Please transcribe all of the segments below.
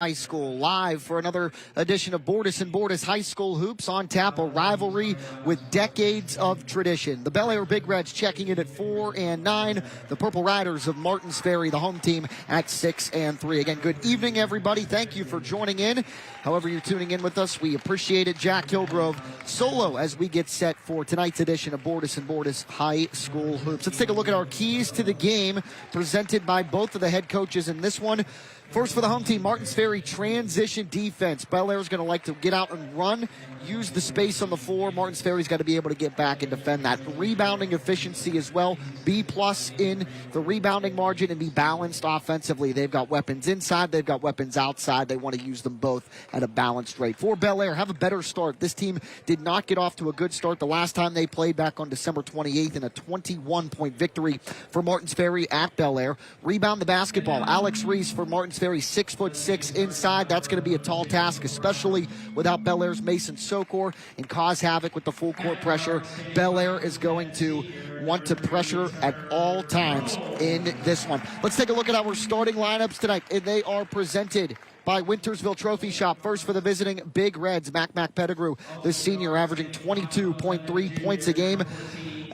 High School live for another edition of Bordas and Bordas High School Hoops on tap, a rivalry with decades of tradition. The Bellaire Big Reds checking in at 4 and 9. The Purple Riders of Martins Ferry, the home team, at 6 and 3. Again, good evening, everybody. Thank you for joining in. However you're tuning in with us, we appreciate it. Jack Kilgrove solo as we get set for tonight's edition of Bordas and Bordas High School Hoops. Let's take a look at our keys to the game presented by both of the head coaches in this one. First for the home team, Martins Ferry transition defense. Bellaire's going to like to get out and run, use the space on the floor. Martins Ferry's got to be able to get back and defend that. Rebounding efficiency as well. B+ in the rebounding margin and be balanced offensively. They've got weapons inside. They've got weapons outside. They want to use them both at a balanced rate. For Bellaire, have a better start. This team did not get off to a good start the last time they played back on December 28th in a 21-point victory for Martins Ferry at Bellaire. Rebound the basketball. Alex Reese for Martins Ferry, 6'6" inside. That's going to be a tall task, especially without Bellaire's Mason Sokor, and cause havoc with the full court pressure. Bellaire is going to want to pressure at all times in this one. Let's take a look at our starting lineups tonight, and they are presented by Wintersville Trophy Shop. First for the visiting Big Reds, Mac Pettigrew, the senior, averaging 22.3 points a game.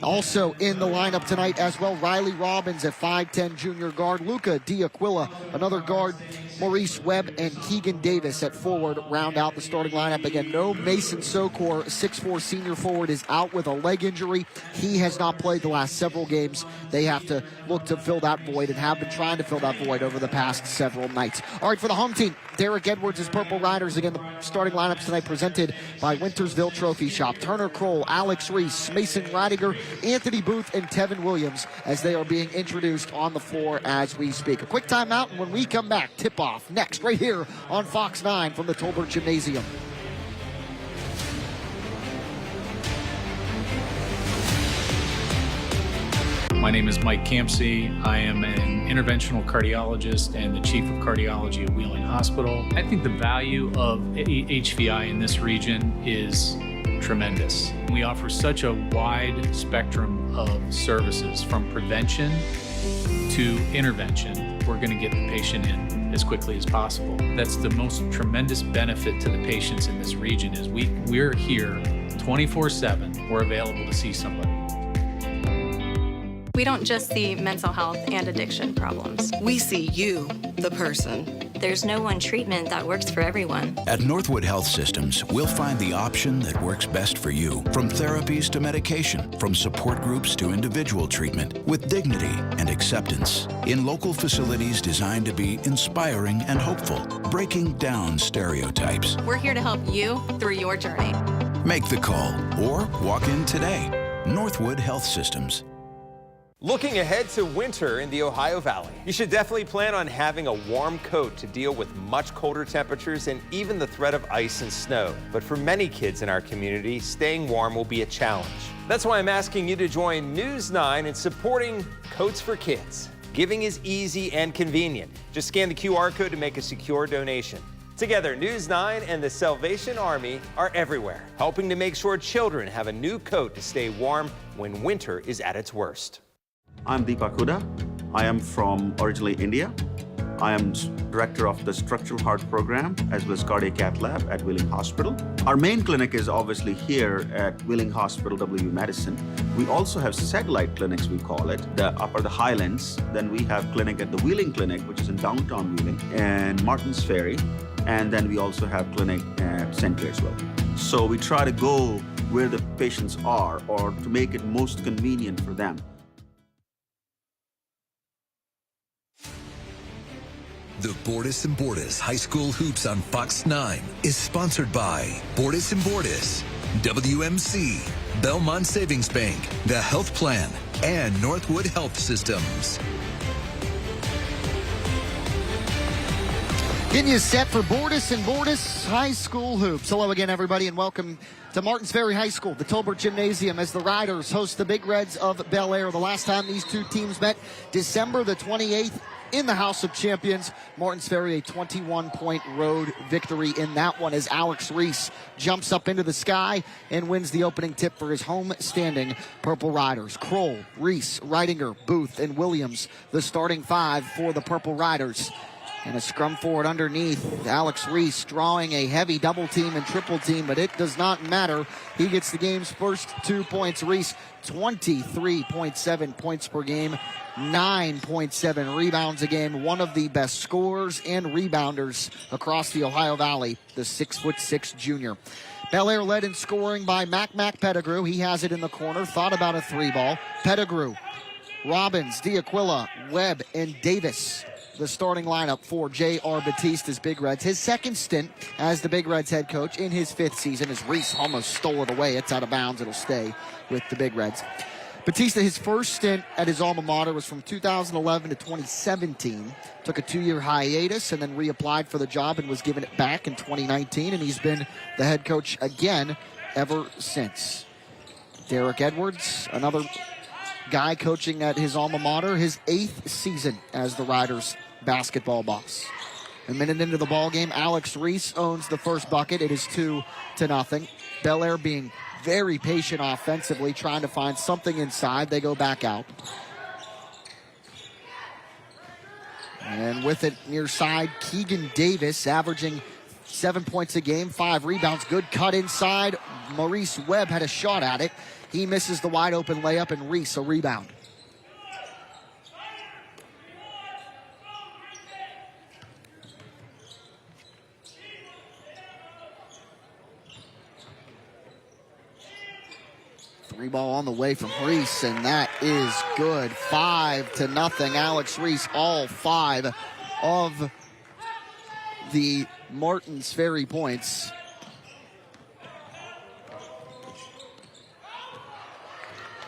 Also in the lineup tonight as well, Riley Robbins at 5'10", junior guard. Luca D'Aquila, another guard. Maurice Webb and Keegan Davis at forward round out the starting lineup. Again, no Mason Sokor, 6'4" senior forward, is out with a leg injury. He has not played the last several games. They have to look to fill that void and have been trying to fill that void over the past several nights. All right, for the home team, Derek Edwards' Purple Riders. Again, the starting lineups tonight presented by Wintersville Trophy Shop. Turner Kroll, Alex Reese, Mason Ridiger, Anthony Booth, and Tevin Williams as they are being introduced on the floor as we speak. A quick timeout, and when we come back, tip-off next right here on Fox 9 from the Tolbert Gymnasium. My name is Mike Campsey. I am an interventional cardiologist and the chief of cardiology at Wheeling Hospital. I think the value of HVI in this region is tremendous. We offer such a wide spectrum of services, from prevention to intervention. We're going to get the patient in as quickly as possible. That's the most tremendous benefit to the patients in this region, is we're here 24/7. We're available to see somebody. We don't just see mental health and addiction problems. We see you, the person. There's no one treatment that works for everyone. At Northwood Health Systems, we'll find the option that works best for you. From therapies to medication, from support groups to individual treatment, with dignity and acceptance. In local facilities designed to be inspiring and hopeful, breaking down stereotypes. We're here to help you through your journey. Make the call or walk in today. Northwood Health Systems. Looking ahead to winter in the Ohio Valley, you should definitely plan on having a warm coat to deal with much colder temperatures and even the threat of ice and snow. But for many kids in our community, staying warm will be a challenge. That's why I'm asking you to join News 9 in supporting Coats for Kids. Giving is easy and convenient. Just scan the QR code to make a secure donation. Together, News 9 and the Salvation Army are everywhere, helping to make sure children have a new coat to stay warm when winter is at its worst. I'm Deepak Huda. I am from originally India. I am director of the Structural Heart Program as well as Cardiac Cath Lab at Wheeling Hospital. Our main clinic is obviously here at Wheeling Hospital, W Medicine. We also have satellite clinics, we call it, the Upper the Highlands. Then we have clinic at the Wheeling Clinic, which is in downtown Wheeling, and Martins Ferry. And then we also have clinic at St. Clairsville. So we try to go where the patients are, or to make it most convenient for them. The Bordas and Bordas High School Hoops on Fox 9 is sponsored by Bordas and Bordas, WMC, Belmont Savings Bank, The Health Plan, and Northwood Health Systems. Getting you set for Bordas and Bordas High School Hoops. Hello again, everybody, and welcome to Martins Ferry High School, the Tolbert Gymnasium, as the Riders host the Big Reds of Bellaire. The last time these two teams met, December the 28th, in the House of Champions. Martins Ferry, a 21-point road victory in that one, as Alex Reese jumps up into the sky and wins the opening tip for his home-standing Purple Riders. Kroll, Reese, Ridinger, Booth, and Williams, the starting five for the Purple Riders. And a scrum forward underneath. Alex Reese drawing a heavy double team and triple team, but it does not matter. He gets the game's first 2 points. Reese, 23.7 points per game, 9.7 rebounds a game. One of the best scorers and rebounders across the Ohio Valley, the 6'6" junior. Bellaire led in scoring by Mac Pettigrew. He has it in the corner. Thought about a 3-ball. Pettigrew, Robbins, D'Aquila, Webb, and Davis. The starting lineup for J.R. Batista's Big Reds. His second stint as the Big Reds head coach in his 5th season as Reese almost stole it away. It's out of bounds. It'll stay with the Big Reds. Batista, his first stint at his alma mater was from 2011 to 2017. Took a 2-year hiatus and then reapplied for the job and was given it back in 2019. And he's been the head coach again ever since. Derek Edwards, another guy coaching at his alma mater, his 8th season as the Riders basketball boss. A minute into the ball game, Alex Reese owns the first bucket. It is 2-0. Bellaire being very patient offensively, trying to find something inside. They go back out. And with it near side, Keegan Davis averaging 7 points a game, 5 rebounds. Good cut inside. Maurice Webb had a shot at it. He misses the wide open layup, and Reese a rebound. Three ball on the way from Reese, and that is good. 5-0. Alex Reese, all 5 of the Martins Ferry points.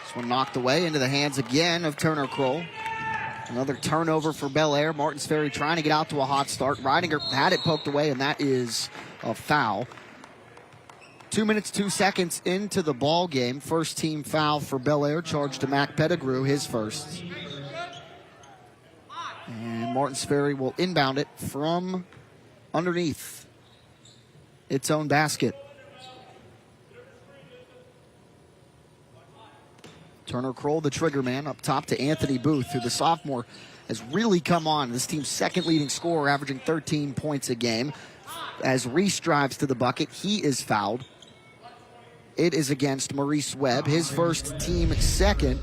This one knocked away into the hands again of Turner Kroll. Another turnover for Bellaire. Martins Ferry trying to get out to a hot start. Reidinger had it poked away, and that is a foul. 2 minutes, 2 seconds into the ball game. First team foul for Bellaire, charged to Mac Pettigrew, his first. And Martins Ferry will inbound it from underneath its own basket. Turner Kroll, the trigger man, up top to Anthony Booth, who the sophomore has really come on. This team's second leading scorer, averaging 13 points a game. As Reese drives to the bucket, he is fouled. It is against Maurice Webb, his first, team second.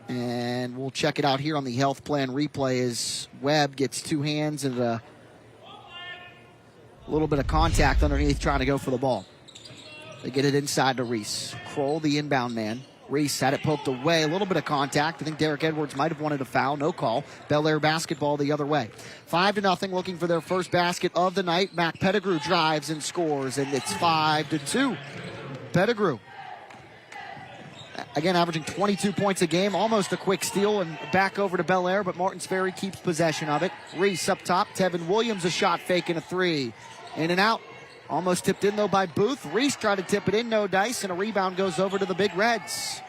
And we'll check it out here on the health plan replay as Webb gets 2 hands and a little bit of contact underneath trying to go for the ball. They get it inside to Reese. Kroll, the inbound man. Reese had it poked away. A little bit of contact. I think Derek Edwards might have wanted a foul. No call. Bellaire basketball the other way. 5-0, looking for their first basket of the night. Mac Pettigrew drives and scores, and it's 5-2. Pettigrew, again, averaging 22 points a game. Almost a quick steal and back over to Bellaire, but Martins Ferry keeps possession of it. Reese up top. Tevin Williams a shot fake and a 3. In and out. Almost tipped in, though, by Booth. Reese tried to tip it in, no dice, and a rebound goes over to the Big Reds.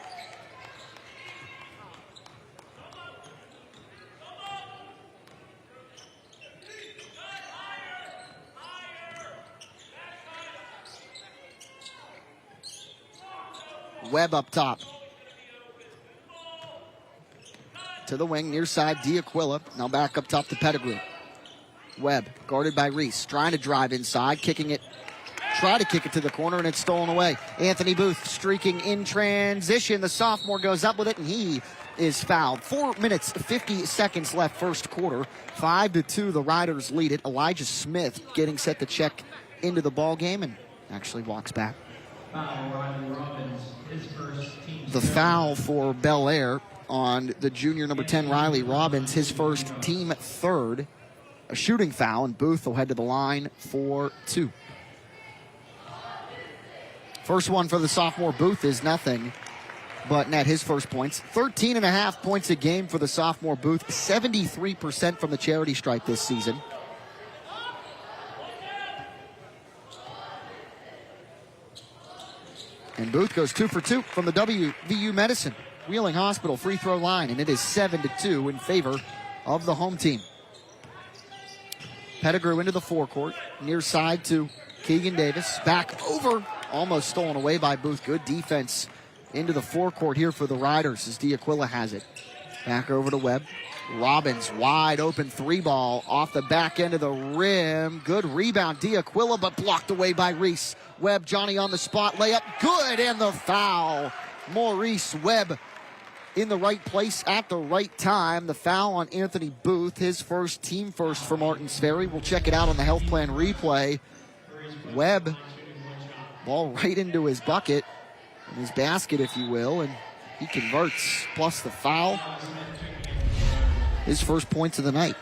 Webb up top. To the wing, near side, D'Aquila. Now back up top to Pettigrew. Webb, guarded by Reese, trying to drive inside, kicking it. Try to kick it to the corner, and it's stolen away. Anthony Booth streaking in transition. The sophomore goes up with it, and he is fouled. 4 minutes, 50 seconds left first quarter. 5-2, the Riders lead it. Elijah Smith getting set to check into the ball game and actually walks back. The foul for Bellaire on the junior number 10, Riley Robbins, his first, team third. A shooting foul, and Booth will head to the line for 2. First one for the sophomore Booth is nothing but net his first points. 13.5 points a game for the sophomore Booth. 73% from the charity stripe this season. And Booth goes 2 for 2 from the WVU Medicine Wheeling Hospital free throw line, and it is 7-2 in favor of the home team. Pettigrew into the forecourt, near side to Keegan Davis. Back over, almost stolen away by Booth. Good defense into the forecourt here for the Riders as D'Aquila has it. Back over to Webb. Robbins, wide open three ball off the back end of the rim. Good rebound, D'Aquila, but blocked away by Reese. Webb, Johnny on the spot, layup, good, and the foul. Maurice Webb in the right place at the right time. The foul on Anthony Booth, his first, team first for Martins Ferry. We'll check it out on the health plan replay. Webb, ball right into his bucket, his basket, if you will, and he converts, plus the foul. His first points of the night.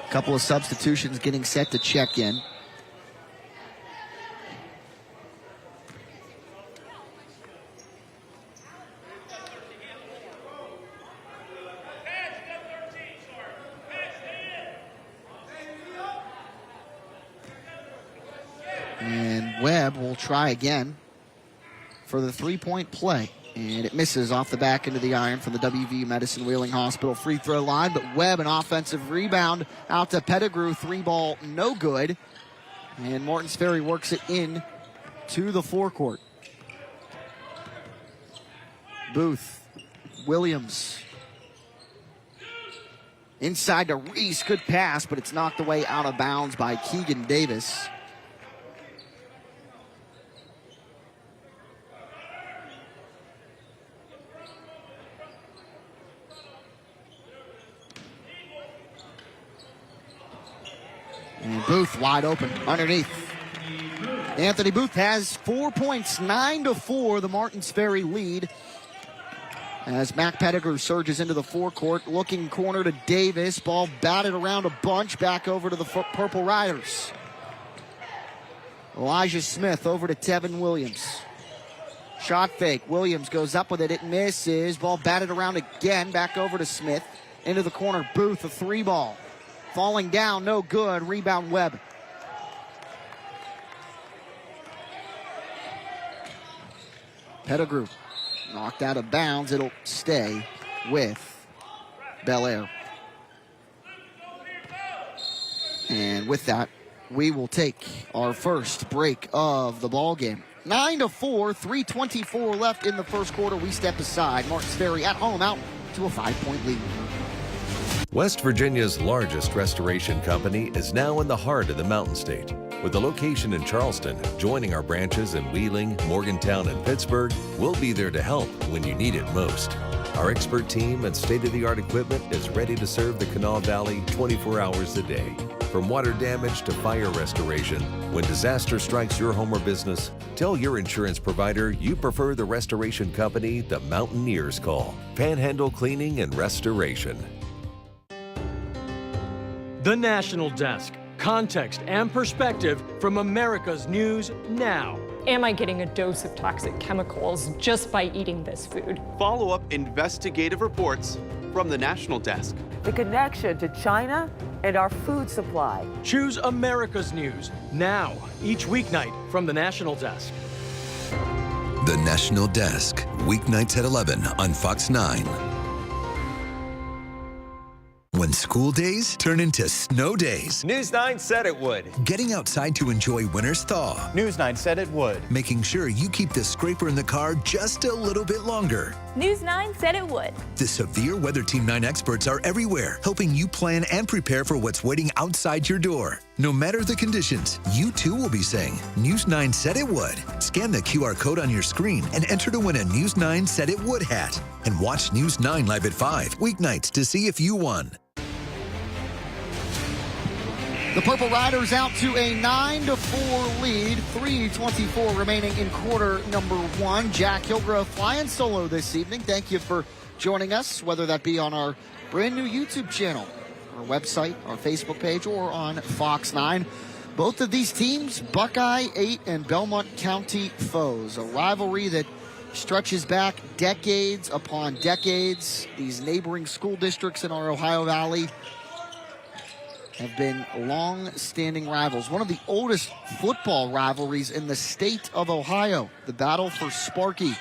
A couple of substitutions getting set to check in. And Webb will try again for the three-point play. And it misses off the back into the iron from the WVU Medicine Wheeling Hospital free throw line. But Webb, an offensive rebound out to Pettigrew. Three ball, no good. And Martins Ferry works it in to the forecourt. Booth, Williams. Inside to Reese, good pass, but it's knocked away out of bounds by Keegan Davis. And Booth wide open underneath. Anthony Booth has 4 points, 9-4, the Martins Ferry lead. As Mac Pettigrew surges into the forecourt, looking corner to Davis. Ball batted around a bunch, back over to the Purple Riders. Elijah Smith over to Tevin Williams. Shot fake, Williams goes up with it, it misses. Ball batted around again, back over to Smith. Into the corner, Booth, a three ball. Falling down, no good. Rebound, Webb. Pettigrew knocked out of bounds. It'll stay with Bellaire. And with that, we will take our first break of the ball game. 9-4, 3:24 left in the first quarter. We step aside. Martins Ferry at home out to a 5-point lead. West Virginia's largest restoration company is now in the heart of the Mountain State. With a location in Charleston, joining our branches in Wheeling, Morgantown, and Pittsburgh, we'll be there to help when you need it most. Our expert team and state-of-the-art equipment is ready to serve the Kanawha Valley 24 hours a day. From water damage to fire restoration, when disaster strikes your home or business, tell your insurance provider you prefer the restoration company the Mountaineers call. Panhandle Cleaning and Restoration. The National Desk. Context and perspective from America's news now. Am I getting a dose of toxic chemicals just by eating this food? Follow-up investigative reports from the National Desk. The connection to China and our food supply. Choose America's news now, each weeknight from the National Desk. The National Desk, weeknights at 11 on Fox 9. When school days turn into snow days. News 9 said it would. Getting outside to enjoy winter's thaw. News 9 said it would. Making sure you keep the scraper in the car just a little bit longer. News 9 said it would. The Severe Weather Team 9 experts are everywhere, helping you plan and prepare for what's waiting outside your door. No matter the conditions, you too will be saying, News 9 said it would. Scan the QR code on your screen and enter to win a News 9 said it would hat. And watch News 9 live at 5, weeknights to see if you won. The Purple Riders out to a 9-4 lead. 3:24 remaining in quarter number one. Jack Hillgrove flying solo this evening. Thank you for joining us, whether that be on our brand new YouTube channel, our website, our Facebook page, or on Fox 9. Both of these teams, Buckeye 8 and Belmont County foes. A rivalry that stretches back decades upon decades. These neighboring school districts in our Ohio Valley have been long-standing rivals. One of the oldest football rivalries in the state of Ohio. The battle for Sparky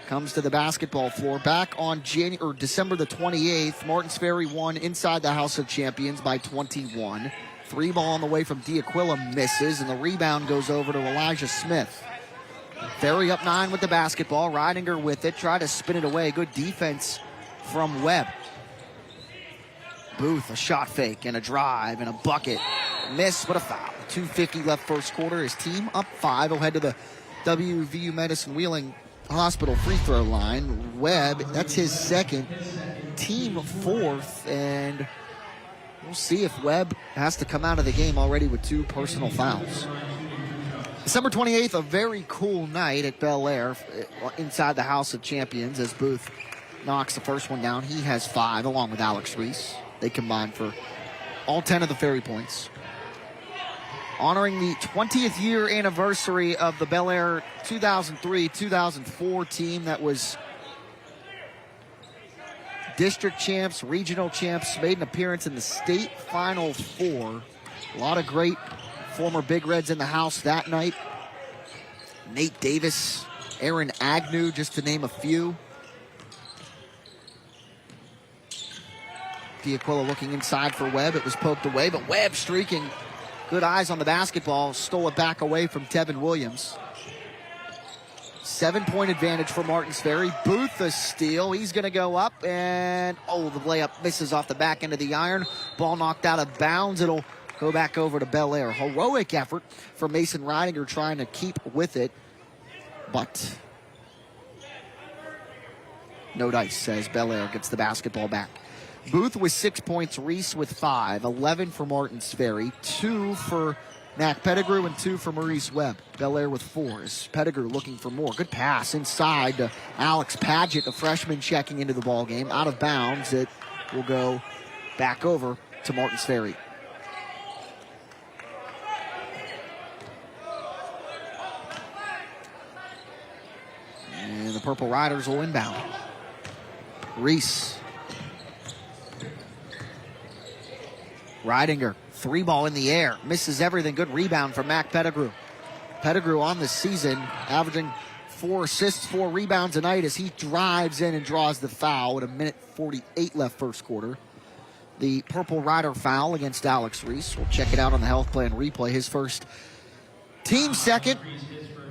comes to the basketball floor. Back on December the 28th, Martins Ferry won inside the House of Champions by 21. Three ball on the way from D'Aquila misses, and the rebound goes over to Elijah Smith. Ferry up 9 with the basketball. Reidinger with it. Try to spin it away. Good defense from Webb. Booth, a shot fake and a drive and a bucket. Miss, but a foul. 2:50 left first quarter. His team up 5. He'll head to the WVU Medicine Wheeling Hospital free throw line. Webb, that's his second. Team 4th, and we'll see if Webb has to come out of the game already with 2 personal fouls. December 28th, a very cool night at Bellaire inside the House of Champions as Booth knocks the first one down. He has 5 along with Alex Reese. They combined for all 10 of the Ferry points. Honoring the 20th year anniversary of the Bellaire 2003-2004 team that was district champs, regional champs, made an appearance in the state Final Four. A lot of great former Big Reds in the house that night. Nate Davis, Aaron Agnew, just to name a few. D'Aquila looking inside for Webb. It was poked away, but Webb streaking. Good eyes on the basketball. Stole it back away from Tevin Williams. 7-point advantage for Martins Ferry. Booth a steal. He's going to go up, and the layup misses off the back end of the iron. Ball knocked out of bounds. It'll go back over to Bellaire. Heroic effort for Mason Reidinger trying to keep with it, but no dice as Bellaire gets the basketball back. Booth with 6 points, Reese with 5, 11 for Martins Ferry, 2 for Mac Pettigrew and 2 for Maurice Webb. Bellaire with 4. Pettigrew looking for more. Good pass inside to Alex Padgett, the freshman checking into the ball game. Out of bounds. It will go back over to Martins Ferry. And the Purple Riders will inbound. Reese. Reidinger, 3-ball in the air. Misses everything. Good rebound from Mac Pettigrew. Pettigrew on the season, averaging 4 assists, 4 rebounds a night as he drives in and draws the foul with 1:48 left first quarter. The Purple Rider foul against Alex Reese. We'll check it out on the health plan replay. His first, team second.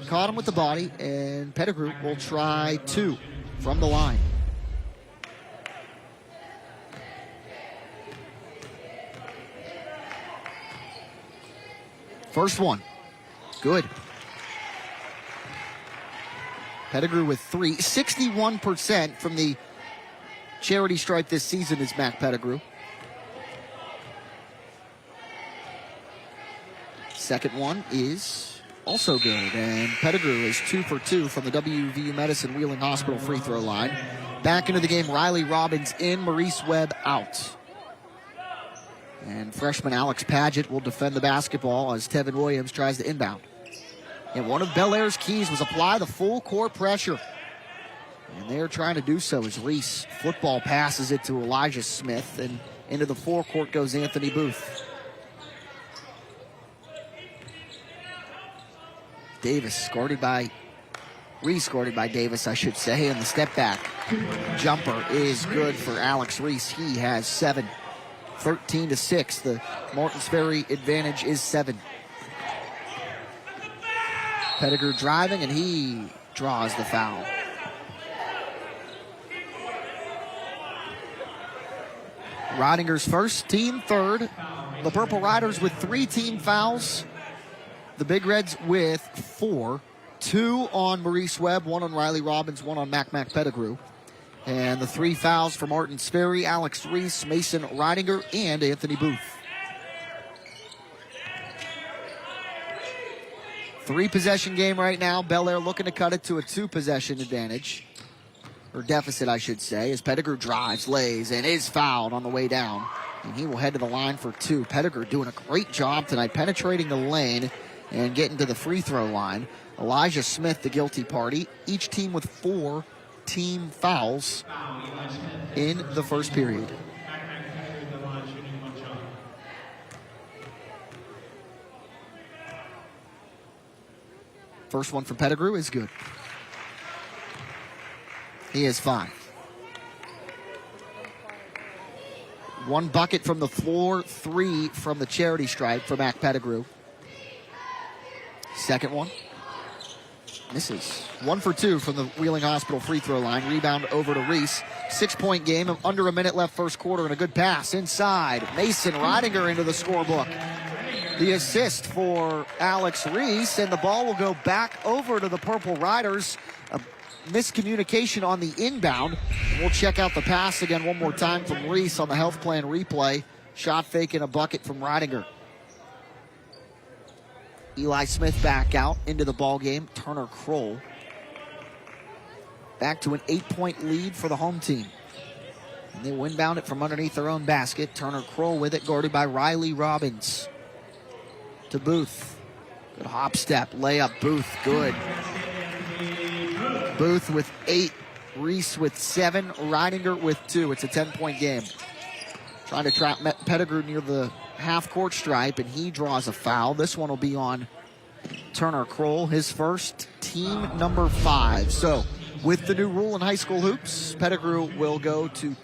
Caught him with the body, and Pettigrew will try 2 from the line. First one, good. Pettigrew with 3. 61% from the charity stripe this season is Mac Pettigrew. Second one is also good, and Pettigrew is 2 for 2 from the WVU Medicine Wheeling Hospital free throw line. Back into the game, Riley Robbins in, Maurice Webb out. And freshman Alex Padgett will defend the basketball as Tevin Williams tries to inbound. And one of Bellaire's keys was apply the full court pressure. And they're trying to do so as Reese football passes it to Elijah Smith, and into the forecourt goes Anthony Booth. Davis guarded by, Reese guarded by Davis, I should say, and the step back jumper is good for Alex Reese. He has 7. 13-6. The Martins Ferry advantage is 7. Pettigrew driving, and he draws the foul. Reidinger's first, team third. The Purple Riders with 3 team fouls. The Big Reds with 4. 2 on Maurice Webb, 1 on Riley Robbins, 1 on Mac Pettigrew. And the 3 fouls for Martins Ferry, Alex Reese, Mason Reidinger, and Anthony Booth. 3-possession game right now. Bellaire looking to cut it to a 2-possession advantage. Or deficit, I should say, as Pettigrew drives, lays, and is fouled on the way down. And he will head to the line for 2. Pettigrew doing a great job tonight, penetrating the lane and getting to the free throw line. Elijah Smith, the guilty party. Each team with 4 team fouls in the first period. First one for Pettigrew is good. He is 5. 1 bucket from the floor, 3 from the charity stripe for Mac Pettigrew. Second one. Misses. 1 for 2 from the Wheeling Hospital free throw line. Rebound over to Reese. 6-point game. Under a minute left first quarter, and a good pass inside. Mason Ridinger into the scorebook. The assist for Alex Reese, and the ball will go back over to the Purple Riders. A miscommunication on the inbound. And we'll check out the pass again one more time from Reese on the health plan replay. Shot fake and a bucket from Ridinger. Eli Smith back out into the ball game. Turner Kroll back to an 8-point lead for the home team. And they will inbound it from underneath their own basket. Turner Kroll with it, guarded by Riley Robbins. To Booth. Good hop step, layup. Booth, good. Booth with 8. Reese with 7. Ridinger with 2. It's a 10-point game. Trying to trap Pettigrew near the half-court stripe, and he draws a foul. This one will be on Turner Kroll, his first, team number 5. So, with the new rule in high school hoops, Pettigrew will go to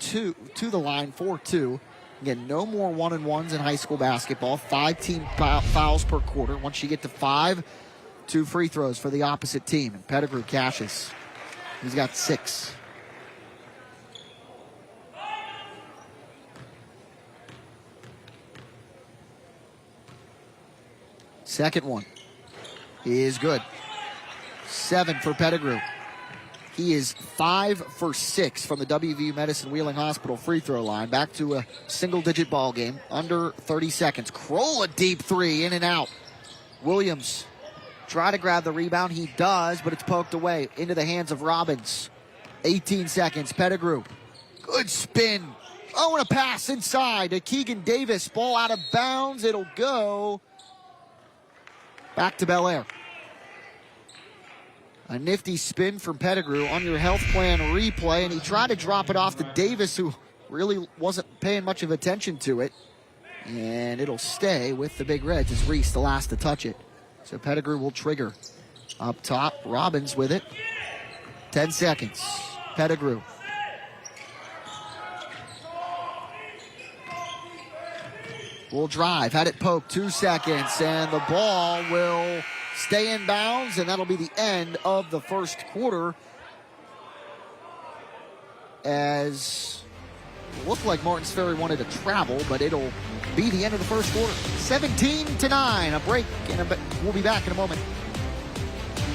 the line for 2. Again, no more 1-and-1s in high school basketball. 5 team fouls per quarter. Once you get to 5, 2 free throws for the opposite team. And Pettigrew cashes. He's got 6. Second one is good. 7 for Pettigrew. He is 5 for 6 from the WVU Medicine Wheeling Hospital free throw line. Back to a single-digit ball game. Under 30 seconds. Kroll a deep 3, in and out. Williams try to grab the rebound. He does, but it's poked away into the hands of Robbins. 18 seconds. Pettigrew. Good spin. Oh, and a pass inside to Keegan Davis. Ball out of bounds. It'll go back to Bellaire. A nifty spin from Pettigrew on your health plan replay, and he tried to drop it off to Davis, who really wasn't paying much of attention to it. And it'll stay with the Big Reds as Reese the last to touch it. So Pettigrew will trigger. Up top, Robbins with it. 10 seconds. Pettigrew. Will drive, had it poked, 2 seconds, and the ball will stay in bounds, and that'll be the end of the first quarter. As it looked like Martins Ferry wanted to travel, but it'll be the end of the first quarter. 17-9, a break, and we'll be back in a moment.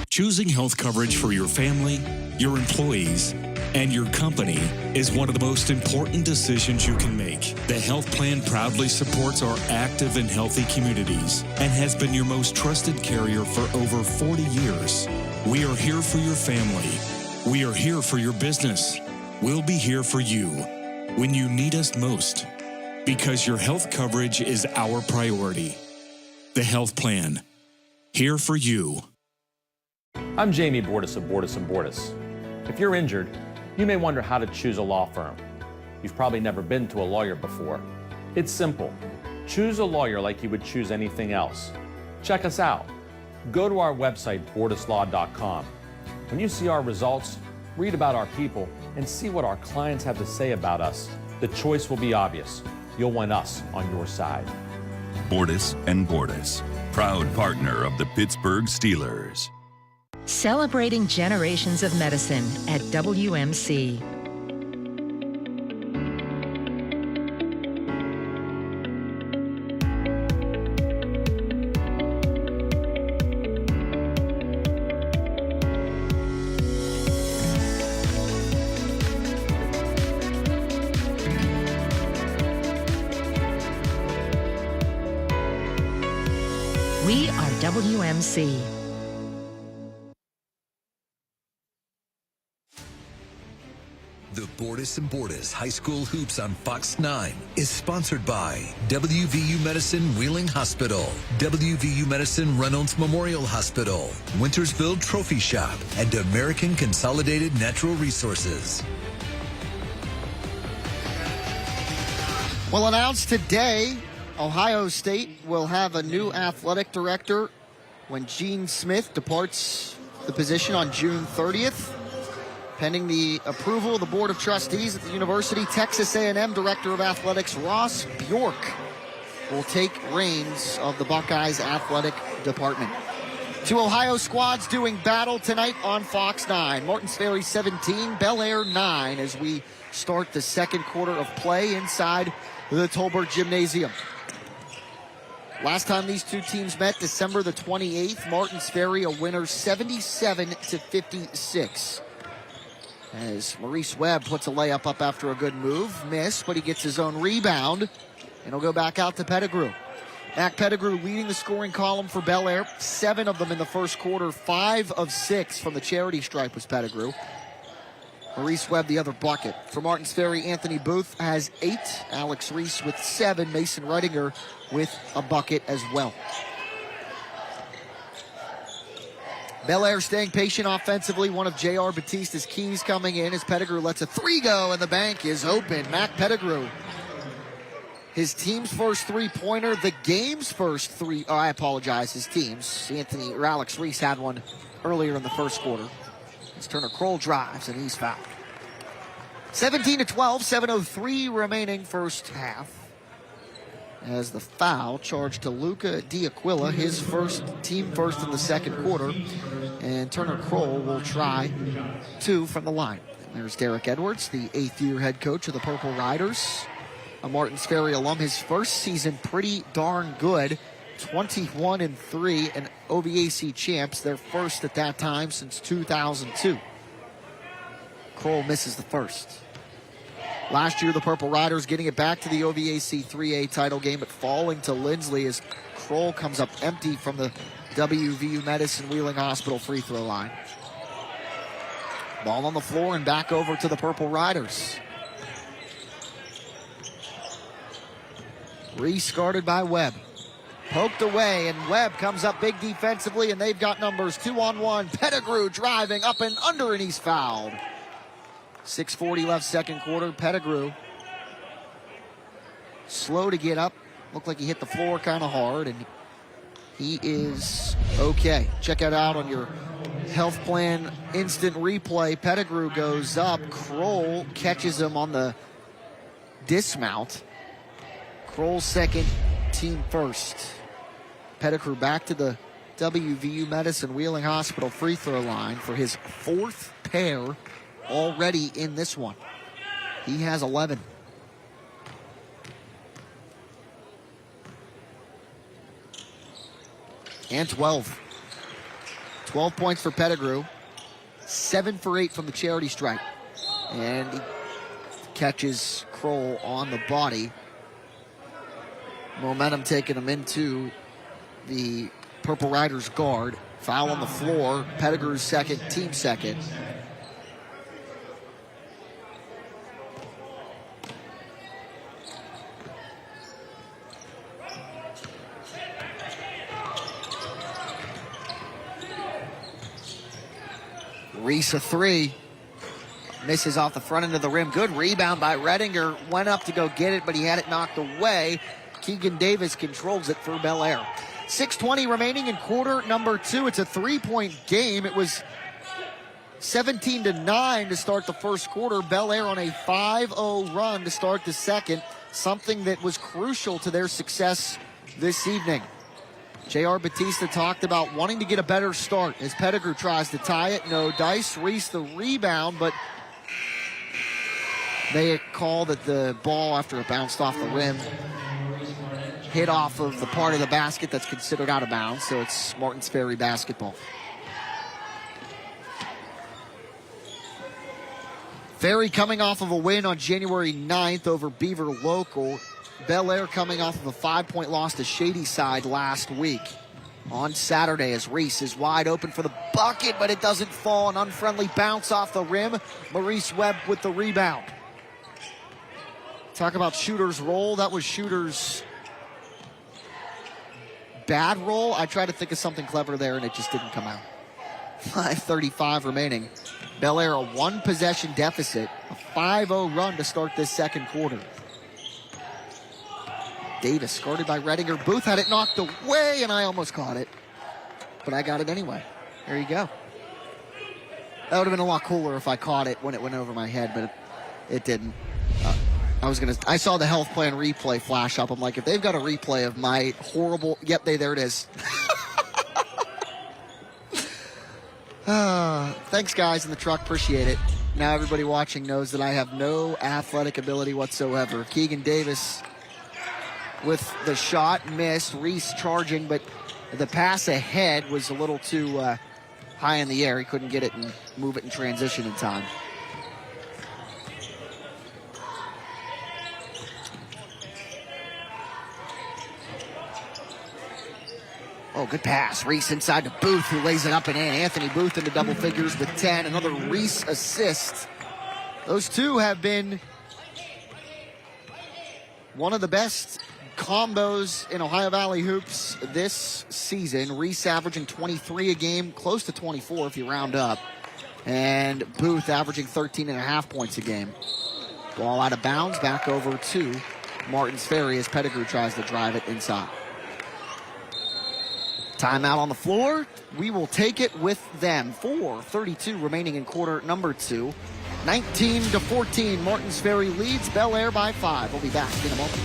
Choosing health coverage for your family, your employees, and your company is one of the most important decisions you can make. The health plan proudly supports our active and healthy communities and has been your most trusted carrier for over 40 years. We are here for your family. We are here for your business. We'll be here for you when you need us most, because your health coverage is our priority. The health plan, here for you. I'm Jamie Bordas of Bordas & Bordas. If you're injured, you may wonder how to choose a law firm. You've probably never been to a lawyer before. It's simple. Choose a lawyer like you would choose anything else. Check us out. Go to our website, bordaslaw.com. When you see our results, read about our people, and see what our clients have to say about us, the choice will be obvious. You'll want us on your side. Bordas & Bordas, proud partner of the Pittsburgh Steelers. Celebrating generations of medicine at WMC. We are WMC. The Bordas & Bordas High School Hoops on Fox 9 is sponsored by WVU Medicine Wheeling Hospital, WVU Medicine Reynolds Memorial Hospital, Wintersville Trophy Shop, and American Consolidated Natural Resources. Well, announced today, Ohio State will have a new athletic director when Gene Smith departs the position on June 30th. Pending the approval of the Board of Trustees at the university, Texas A&M Director of Athletics Ross Bjork will take reins of the Buckeyes athletic department. Two Ohio squads doing battle tonight on Fox 9. Martins Ferry 17, Bellaire 9 as we start the second quarter of play inside the Tolbert Gymnasium. Last time these two teams met, December the 28th, Martins Ferry a winner 77-56. As Maurice Webb puts a layup up after a good move. Missed, but he gets his own rebound. And he'll go back out to Pettigrew. Mac Pettigrew leading the scoring column for Bellaire. 7 of them in the first quarter. 5 of 6 from the charity stripe was Pettigrew. Maurice Webb the other bucket. For Martins Ferry, Anthony Booth has 8. Alex Reese with 7. Mason Redinger with a bucket as well. Bellaire staying patient offensively. One of J.R. Batista's keys coming in as Pettigrew lets a 3 go, and the bank is open. Mac Pettigrew, his team's first three-pointer, the game's first three. Oh, I apologize, his team's. Alex Reese had one earlier in the first quarter. As Turner Kroll drives, and he's fouled. 17-12, 7:03 remaining first half. As the foul charged to Luca D'Aquila, his team first in the second quarter. And Turner Kroll will try 2 from the line. And there's Derek Edwards, the 8th-year head coach of the Purple Riders. A Martins Ferry alum, his first season pretty darn good. 21-3 and OVAC champs, their first at that time since 2002. Kroll misses the first. Last year, the Purple Riders getting it back to the OVAC 3A title game, but falling to Lindsley as Kroll comes up empty from the WVU Medicine Wheeling Hospital free throw line. Ball on the floor and back over to the Purple Riders. Reese guarded by Webb. Poked away, and Webb comes up big defensively, and they've got numbers 2-on-1. Pettigrew driving up and under, and he's fouled. 6:40 left second quarter. Pettigrew slow to get up. Looked like he hit the floor kind of hard, and he is okay. Check it out on your health plan instant replay. Pettigrew goes up. Kroll catches him on the dismount. Kroll second, team first. Pettigrew back to the WVU Medicine Wheeling Hospital free throw line for his 4th pair already in this one. He has 11. And 12. 12 points for Pettigrew. 7 for 8 from the charity stripe. And he catches Kroll on the body. Momentum taking him into the Purple Riders guard. Foul on the floor. Pettigrew's second, team second. Reese a 3. Misses off the front end of the rim. Good rebound by Redinger. Went up to go get it, but he had it knocked away. Keegan Davis controls it for Bellaire. 6:20 remaining in quarter number 2. It's a 3-point game. It was 17-9 to start the first quarter. Bellaire on a 5-0 run to start the second. Something that was crucial to their success this evening. J.R. Batista talked about wanting to get a better start as Pettigrew tries to tie it. No dice. Reese the rebound, but they call that the ball, after it bounced off the rim, hit off of the part of the basket that's considered out of bounds, so it's Martins Ferry basketball. Ferry coming off of a win on January 9th over Beaver Local. Bellaire coming off of a 5-point loss to Shadyside last week. On Saturday as Reese is wide open for the bucket, but it doesn't fall. An unfriendly bounce off the rim. Maurice Webb with the rebound. Talk about shooter's roll. That was shooter's bad roll. I tried to think of something clever there, and it just didn't come out. 5:35 remaining. Bellaire a 1-possession deficit. A 5-0 run to start this second quarter. Davis guarded by Redinger. Booth had it knocked away, and I almost caught it. But I got it anyway. There you go. That would have been a lot cooler if I caught it when it went over my head, but it didn't. I saw the health plan replay flash up. I'm like, if they've got a replay of my horrible, there it is. Thanks, guys in the truck. Appreciate it. Now everybody watching knows that I have no athletic ability whatsoever. Keegan Davis with the shot, missed. Reese charging, but the pass ahead was a little too high in the air. He couldn't get it and move it in transition in time. Oh, good pass. Reese inside to Booth, who lays it up and in. Anthony Booth into double figures with 10. Another Reese assist. Those two have been one of the best combos in Ohio Valley hoops this season. Reese averaging 23 a game, close to 24 if you round up. And Booth averaging 13.5 points a game. Ball out of bounds, back over to Martins Ferry as Pettigrew tries to drive it inside. Timeout on the floor. We will take it with them. 4:32 remaining in quarter number 2. 19-14, Martins Ferry leads Bellaire by 5. We'll be back in a moment.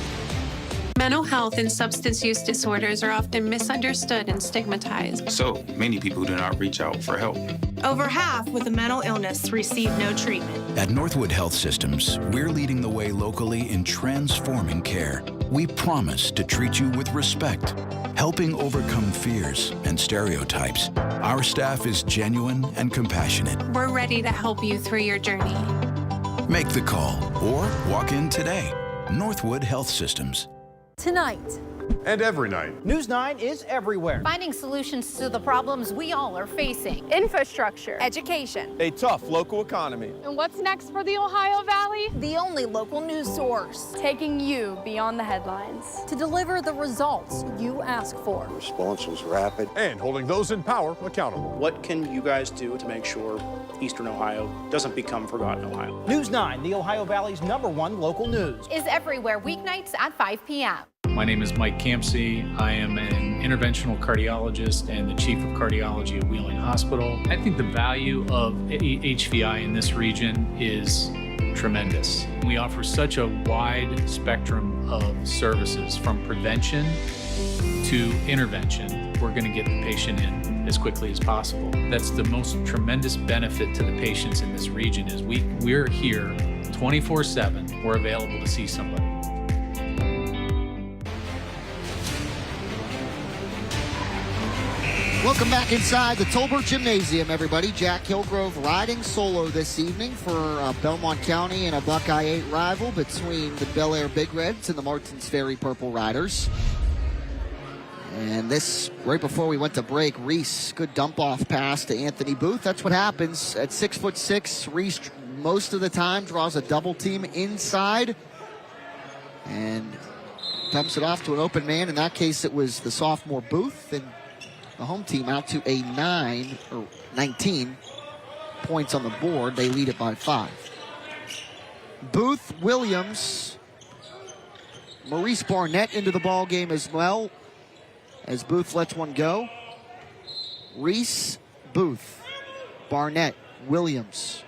Mental health and substance use disorders are often misunderstood and stigmatized. So many people do not reach out for help. Over half with a mental illness receive no treatment. At Northwood Health Systems, we're leading the way locally in transforming care. We promise to treat you with respect, helping overcome fears and stereotypes. Our staff is genuine and compassionate. We're ready to help you through your journey. Make the call or walk in today. Northwood Health Systems. Tonight. And every night. News 9 is everywhere. Finding solutions to the problems we all are facing. Infrastructure. Education. A tough local economy. And what's next for the Ohio Valley? The only local news source. Taking you beyond the headlines. To deliver the results you ask for. The response was rapid. And holding those in power accountable. What can you guys do to make sure Eastern Ohio doesn't become forgotten Ohio? News 9, the Ohio Valley's #1 local news. Is everywhere weeknights at 5 p.m. My name is Mike Campsey. I am an interventional cardiologist and the chief of cardiology at Wheeling Hospital. I think the value of HVI in this region is tremendous. We offer such a wide spectrum of services, from prevention to intervention. We're going to get the patient in as quickly as possible. That's the most tremendous benefit to the patients in this region is we're here 24/7. We're available to see somebody. Welcome back inside the Tolbert Gymnasium, everybody. Jack Hillgrove riding solo this evening for Belmont County and a Buckeye 8 rival between the Bellaire Big Reds and the Martins Ferry Purple Riders. And this, right before we went to break, Reese, good dump-off pass to Anthony Booth. That's what happens at 6'6". Reese, most of the time, draws a double team inside and dumps it off to an open man. In that case, it was the sophomore Booth, and the home team out to a 19 points on the board. They lead it by 5. Booth, Williams, Maurice Barnett into the ball game as well, as Booth lets one go. Reese, Booth, Barnett, Williams,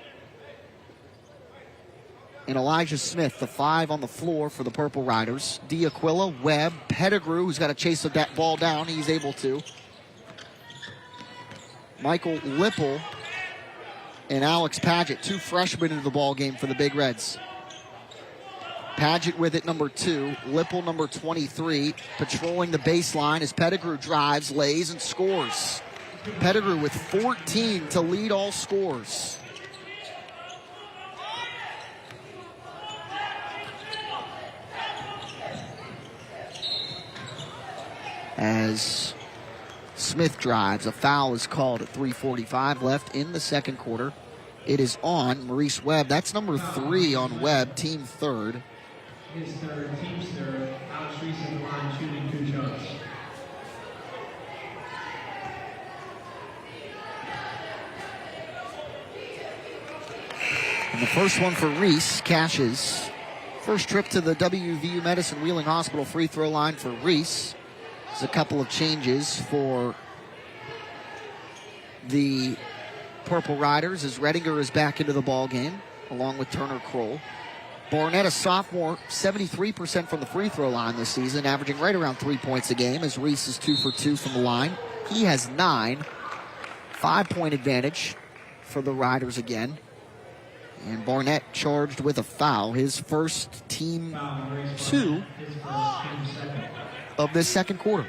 and Elijah Smith, the 5 on the floor for the Purple Riders. D'Aquila, Webb, Pettigrew, who's got to chase that ball down. He's able to. Michael Lipple and Alex Paget, 2 freshmen into the ball game for the Big Reds. Paget with it, number 2. Lipple, number 23, patrolling the baseline as Pettigrew drives, lays, and scores. Pettigrew with 14 to lead all scores. As Smith drives, a foul is called at 3:45 left in the second quarter. It is on Maurice Webb. That's number 3 on Webb, team 3rd. His 3rd, team's 3rd. Alex Reese in the line shooting 2 shots. And the first one for Reese cashes. First trip to the WVU Medicine Wheeling Hospital free throw line for Reese. There's a couple of changes for the Purple Riders as Redinger is back into the ball game along with Turner Kroll. Barnett, a sophomore, 73% from the free throw line this season, averaging right around 3 points a game as Reese is 2 for 2 from the line. He has 9. 5-point advantage for the Riders again. And Barnett charged with a foul, his first team 2 of this second quarter.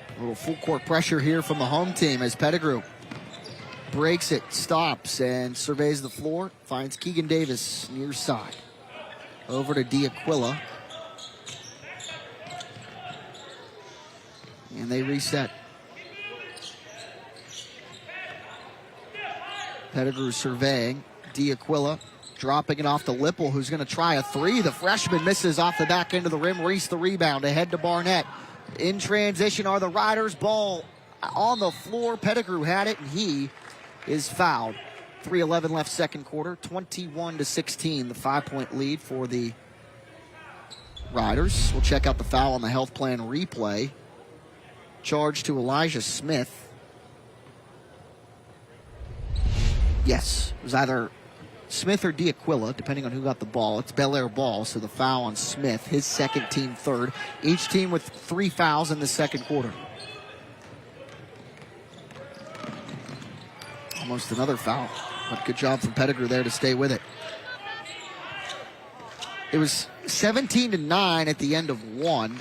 A little full court pressure here from the home team as Pettigrew breaks it, stops, and surveys the floor. Finds Keegan Davis near side. Over to D'Aquila. And they reset. Pettigrew surveying. D'Aquila dropping it off to Lipple, who's going to try a 3. The freshman misses off the back end of the rim. Reese the rebound ahead to Barnett. In transition are the Riders. Ball on the floor. Pettigrew had it, and he is fouled. 3:11 left second quarter. 21-16, the 5-point lead for the Riders. We'll check out the foul on the health plan replay. Charge to Elijah Smith. Yes, it was either Smith or D'Aquila, depending on who got the ball. It's Bellaire ball, so the foul on Smith, his second, team third. Each team with 3 fouls in the second quarter. Almost another foul, but good job from Pettigrew there to stay with it. It was 17-9 at the end of 1.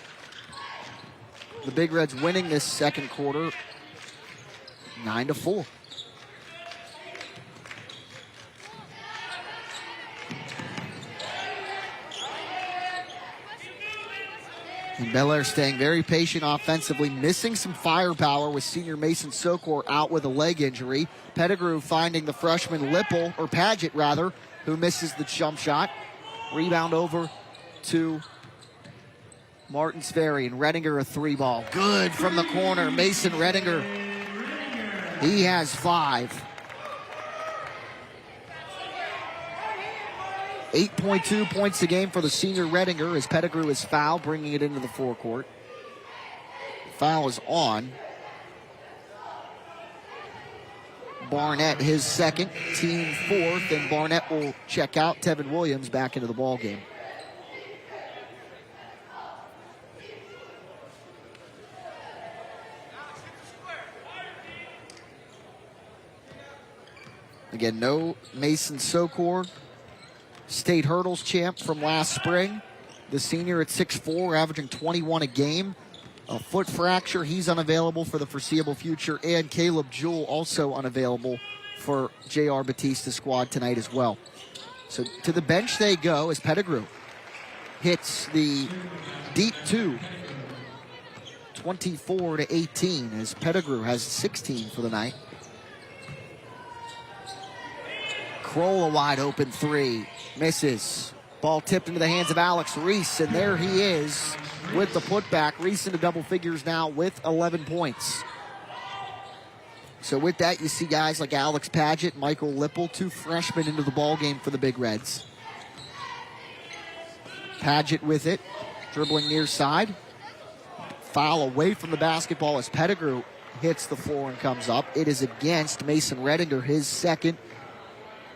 The Big Reds winning this second quarter 9-4. And Bellaire staying very patient offensively, missing some firepower with senior Mason Sokor out with a leg injury. Pettigrew finding the freshman Lipple, or Paget rather, who misses the jump shot. Rebound over to Martins Ferry, and Redinger a 3-ball. Good from the corner, Mason Redinger. He has 5. 8.2 points a game for the senior Redinger as Pettigrew is fouled, bringing it into the forecourt. Foul is on Barnett, his second, team 4th, and Barnett will check out. Tevin Williams back into the ball game. Again, no Mason Sokor, state hurdles champ from last spring. The senior at 6'4", averaging 21 a game. A foot fracture, he's unavailable for the foreseeable future. And Caleb Jewell also unavailable for J.R. Batista's squad tonight as well. So to the bench they go as Pettigrew hits the deep 2. 24-18 as Pettigrew has 16 for the night. Kroll a wide open 3. Misses. Ball tipped into the hands of Alex Reese, and there he is with the putback. Reese into double figures now with 11 points. So with that, you see guys like Alex Paget, Michael Lipple, 2 freshmen into the ball game for the Big Reds. Paget with it, dribbling near side. Foul away from the basketball as Pettigrew hits the floor and comes up. It is against Mason Redinger, his second,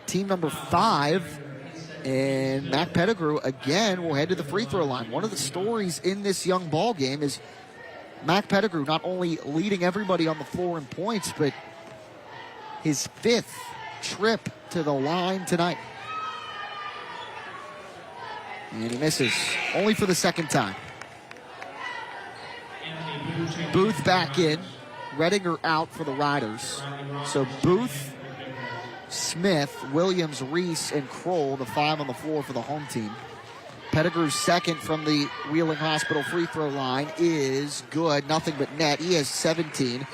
team number 5. And Mac Pettigrew, again, will head to the free throw line. One of the stories in this young ball game is Mac Pettigrew not only leading everybody on the floor in points, but his 5th trip to the line tonight. And he misses, only for the second time. Booth back in, Redinger out for the Riders. So Booth, Smith, Williams, Reese, and Kroll, the 5 on the floor for the home team. Pettigrew's second from the Wheeling Hospital free throw line is good, nothing but net. He has 17.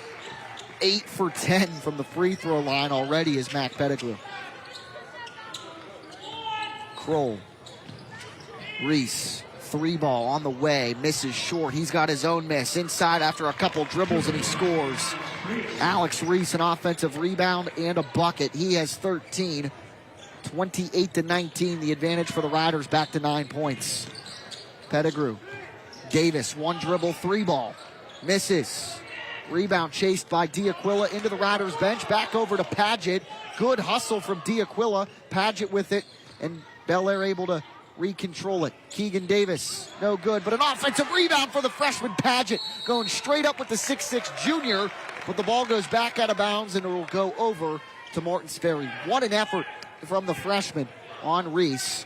8 for 10 from the free throw line already is Mac Pettigrew. Kroll, Reese, 3-ball on the way, misses short. He's got his own miss inside after a couple dribbles, and he scores. Alex Reese, an offensive rebound and a bucket. He has 13. 28-19, the advantage for the Riders, back to 9 points. Pettigrew, Davis, 1 dribble, 3-ball, misses. Rebound chased by D'Aquila into the Riders bench, back over to Paget. Good hustle from D'Aquila. Paget with it, and Bellaire able to recontrol it. Keegan Davis, no good, but an offensive rebound for the freshman Paget, going straight up with the 6'6" junior, but the ball goes back out of bounds and it will go over to Martins Ferry. What an effort from the freshman on Reese.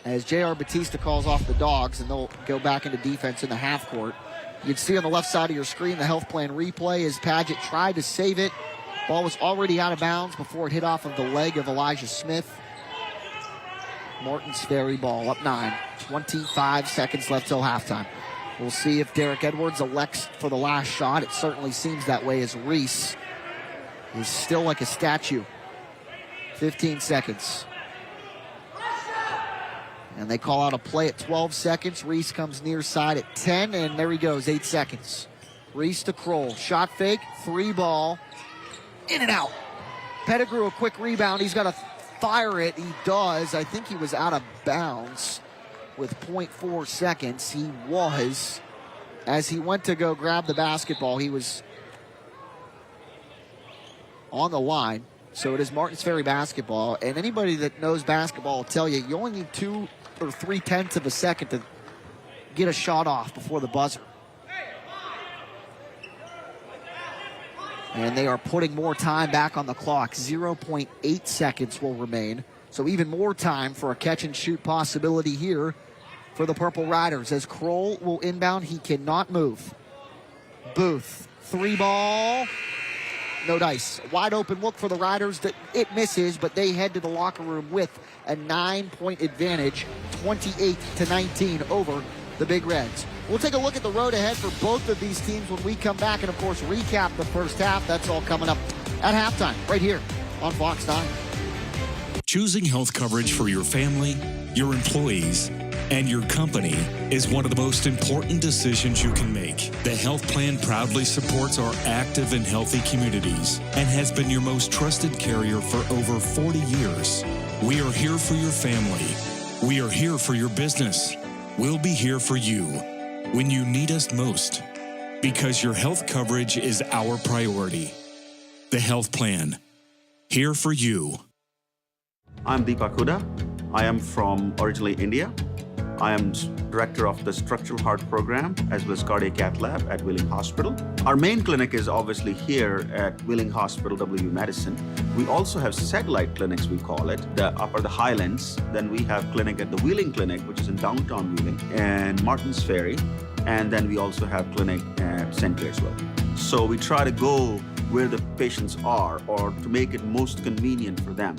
As J.R. Batista calls off the Dogs, and they'll go back into defense in the half court. You'd see on the left side of your screen the health plan replay as Paget tried to save it. Ball was already out of bounds before it hit off of the leg of Elijah Smith. Martins Ferry ball up 9. 25 seconds left till halftime. We'll see if Derek Edwards elects for the last shot. It certainly seems that way as Reese is still like a statue. 15 seconds. And they call out a play at 12 seconds. Reese comes near side at 10, and there he goes, 8 seconds. Reese to Kroll. Shot fake, 3-ball, in and out. Pettigrew, a quick rebound. He's got to fire it. He does. I think he was out of bounds with 0.4 seconds. He was. As he went to go grab the basketball, he was on the line. So it is Martins Ferry basketball. And anybody that knows basketball will tell you, you only need 2 or 3/10 of a second to get a shot off before the buzzer. And they are putting more time back on the clock. 0.8 seconds will remain. So even more time for a catch and shoot possibility here for the Purple Riders. As Kroll will inbound, he cannot move. Booth, 3-ball. No dice. Wide open look for the Riders. It misses, but they head to the locker room with a 9-point advantage, 28-19 over the Big Reds. We'll take a look at the road ahead for both of these teams when we come back and, of course, recap the first half. That's all coming up at halftime right here on Fox 9. Choosing health coverage for your family, your employees, and your company is one of the most important decisions you can make. The health plan proudly supports our active and healthy communities and has been your most trusted carrier for over 40 years. We are here for your family. We are here for your business. We'll be here for you when you need us most, because your health coverage is our priority. The health plan, here for you. I'm Deepak Huda. I am from originally India. I am director of the structural heart program as well as cardiac cath lab at Wheeling Hospital. Our main clinic is obviously here at Wheeling Hospital, WU Medicine. We also have satellite clinics, we call it, the upper the Highlands. Then we have clinic at the Wheeling Clinic, which is in downtown Wheeling, and Martins Ferry. And then we also have clinic at St. Clairsville. So we try to go where the patients are or to make it most convenient for them.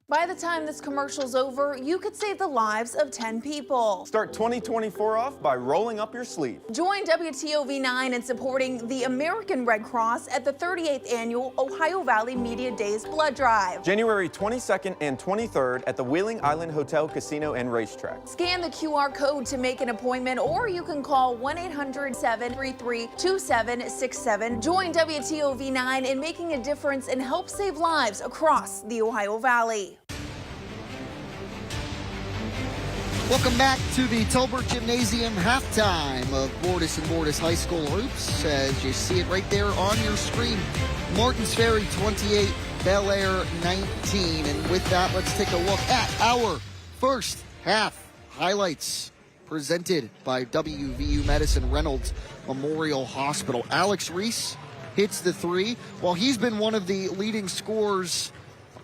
By the time this commercial's over, you could save the lives of 10 people. Start 2024 off by rolling up your sleeve. Join WTOV9 in supporting the American Red Cross at the 38th Annual Ohio Valley Media Days Blood Drive. January 22nd and 23rd at the Wheeling Island Hotel, Casino, and Racetrack. Scan the QR code to make an appointment, or you can call 1-800-733-2767. Join WTOV9 in making a difference and help save lives across the Ohio Valley. Welcome back to the Tolbert Gymnasium halftime of Bordas and Bordas High School Hoops. As you see it right there on your screen, Martins Ferry 28, Bellaire 19. And with that, let's take a look at our first half highlights presented by WVU Medicine Reynolds Memorial Hospital. Alex Reese hits the 3. While he's been one of the leading scorers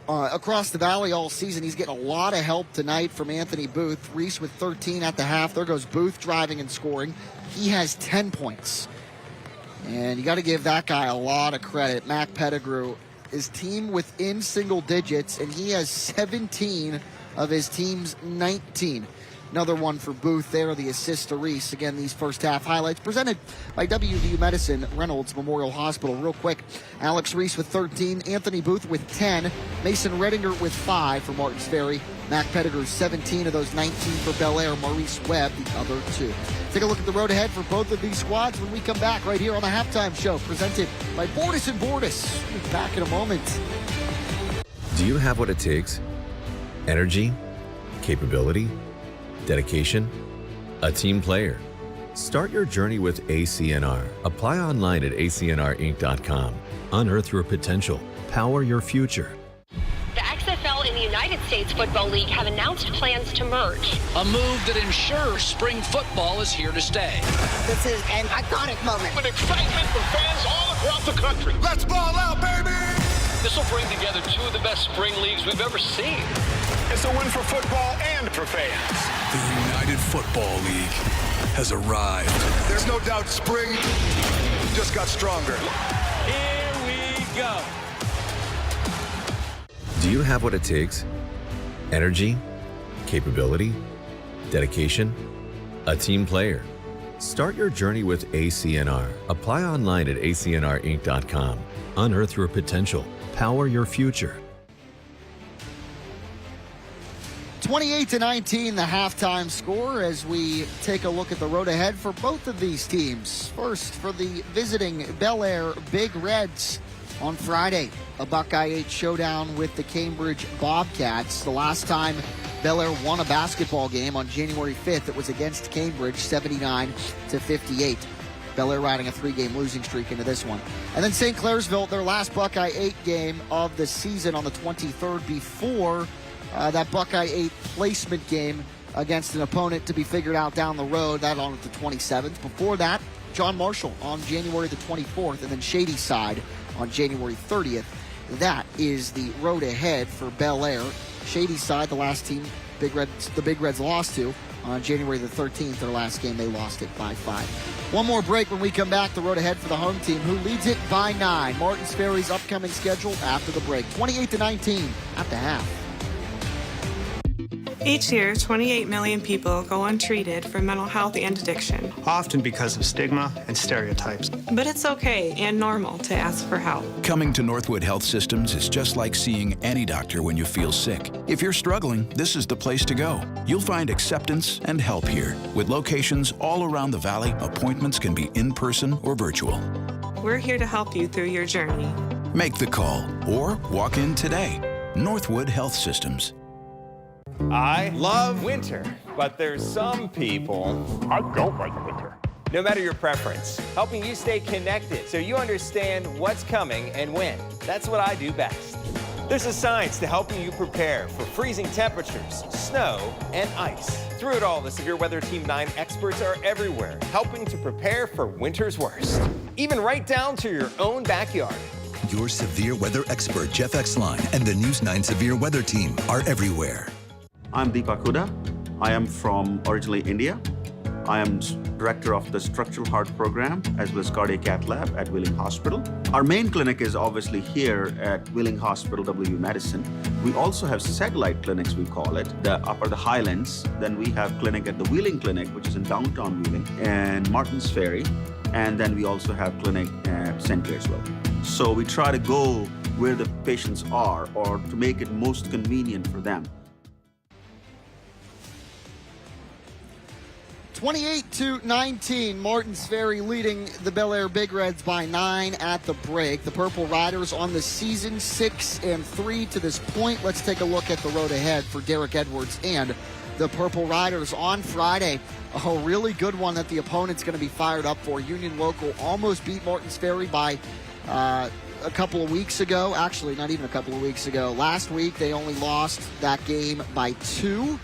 across the valley all season, he's getting a lot of help tonight from Anthony Booth. Reese with 13 at the half. There goes Booth driving and scoring. He has 10 points. And you got to give that guy a lot of credit. Mac Pettigrew, his team within single digits, and he has 17 of his team's 19. Another one for Booth there, the assist to Reese. Again, these first half highlights presented by WVU Medicine Reynolds Memorial Hospital. Real quick, Alex Reese with 13, Anthony Booth with 10, Mason Redinger with 5 for Martins Ferry, Mac Pettigrew 17 of those 19 for Bellaire, Maurice Webb the other 2. Take a look at the road ahead for both of these squads when we come back right here on the halftime show presented by Bordas and Bordas. We'll be back in a moment. Do you have what it takes? Energy? Capability? Dedication? A team player? Start your journey with ACNR. Apply online at acnrinc.com. Unearth your potential. Power your future. The XFL and the United States Football League have announced plans to merge. A move that ensures spring football is here to stay. This is an iconic moment. With excitement from fans all across the country. Let's ball out, baby! This will bring together two of the best spring leagues we've ever seen. It's a win for football and for fans. The United Football League has arrived. There's no doubt spring just got stronger. Here we go. Do you have what it takes? Energy, capability, dedication, a team player. Start your journey with ACNR. Apply online at acnrinc.com. Unearth your potential. Power your future. 28-19, the halftime score, as we take a look at the road ahead for both of these teams. First, for the visiting Bellaire Big Reds on Friday, a Buckeye 8 showdown with the Cambridge Bobcats. The last time Bellaire won a basketball game on January 5th, it was against Cambridge, 79-58. Bellaire riding a 3-game losing streak into this one. And then St. Clairsville, their last Buckeye 8 game of the season on the 23rd before that Buckeye 8 placement game against an opponent to be figured out down the road, that on the 27th. Before that, John Marshall on January the 24th, and then Shady Side on January 30th. That is the road ahead for Bellaire. Shady Side, the last team the Big Reds lost to on January the 13th. Their last game, they lost it by 5. One more break. When we come back, the road ahead for the home team, who leads it by 9. Martins Ferry's upcoming schedule after the break. 28-19 at the half. Each year, 28 million people go untreated for mental health and addiction. Often because of stigma and stereotypes. But it's okay and normal to ask for help. Coming to Northwood Health Systems is just like seeing any doctor when you feel sick. If you're struggling, this is the place to go. You'll find acceptance and help here. With locations all around the valley, appointments can be in person or virtual. We're here to help you through your journey. Make the call or walk in today. Northwood Health Systems. I love winter, but there's some people I don't like winter. No matter your preference, helping you stay connected so you understand what's coming and when. That's what I do best. There's a science to helping you prepare for freezing temperatures, snow, and ice. Through it all, the Severe Weather Team 9 experts are everywhere, helping to prepare for winter's worst, even right down to your own backyard. Your severe weather expert, Jeff Exline, and the News 9 Severe Weather Team are everywhere. I'm Deepak Huda. I am from originally India. I am director of the Structural Heart Program as well as Cardiac Cath Lab at Wheeling Hospital. Our main clinic is obviously here at Wheeling Hospital, WU Medicine. We also have satellite clinics, we call it, the Upper the Highlands. Then we have clinic at the Wheeling Clinic, which is in downtown Wheeling, and Martins Ferry. And then we also have clinic at St. Clairsville. So we try to go where the patients are or to make it most convenient for them. 28-19, Martins Ferry leading the Bellaire Big Reds by 9 at the break. The Purple Riders on the season 6-3 to this point. Let's take a look at the road ahead for Derek Edwards and the Purple Riders on Friday. A really good one that the opponent's going to be fired up for. Union Local almost beat Martins Ferry by a couple of weeks ago. Actually, not even a couple of weeks ago. Last week, they only lost that game by 2.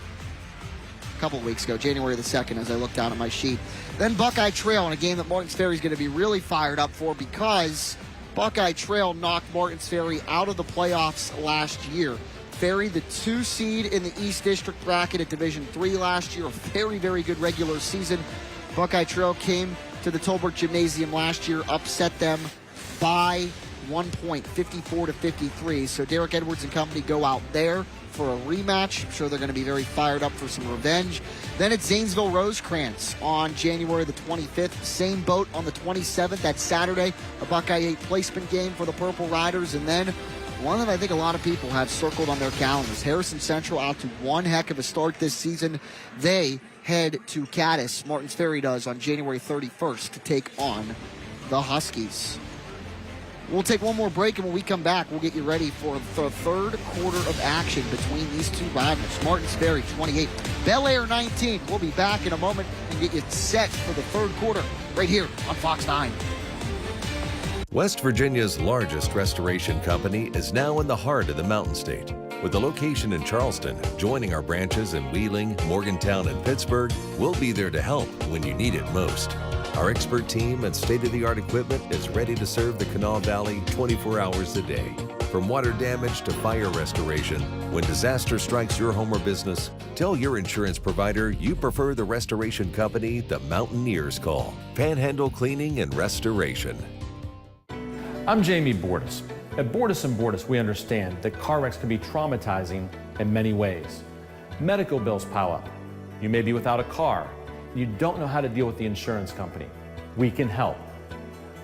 Couple of weeks ago, January the 2nd, as I looked down at my sheet. Then Buckeye Trail in a game that Martins Ferry is going to be really fired up for because Buckeye Trail knocked Martins Ferry out of the playoffs last year. Ferry, the 2 seed in the East District bracket at Division III last year. A very, very good regular season. Buckeye Trail came to the Tolbert Gymnasium last year, upset them by 1 point, 54-53. So Derek Edwards and company go out there for a rematch. I'm sure they're going to be very fired up for some revenge. Then it's Zanesville Rosecrans on January the 25th. Same boat on the 27th. That's Saturday, a Buckeye 8 placement game for the Purple Riders. And then one that I think a lot of people have circled on their calendars. Harrison Central out to one heck of a start this season. They head to Caddis. Martins Ferry does on January 31st to take on the Huskies. We'll take one more break, and when we come back, we'll get you ready for the third quarter of action between these two rivals. Martins Ferry 28, Bellaire 19. We'll be back in a moment and get you set for the third quarter right here on Fox 9. West Virginia's largest restoration company is now in the heart of the Mountain State. With a location in Charleston, joining our branches in Wheeling, Morgantown, and Pittsburgh, we'll be there to help when you need it most. Our expert team and state-of-the-art equipment is ready to serve the Kanawha Valley 24 hours a day. From water damage to fire restoration, when disaster strikes your home or business, tell your insurance provider you prefer the restoration company the Mountaineers call. Panhandle Cleaning and Restoration. I'm Jamie Bordas. At Bordas & Bordas, we understand that car wrecks can be traumatizing in many ways. Medical bills pile up. You may be without a car. You don't know how to deal with the insurance company. We can help.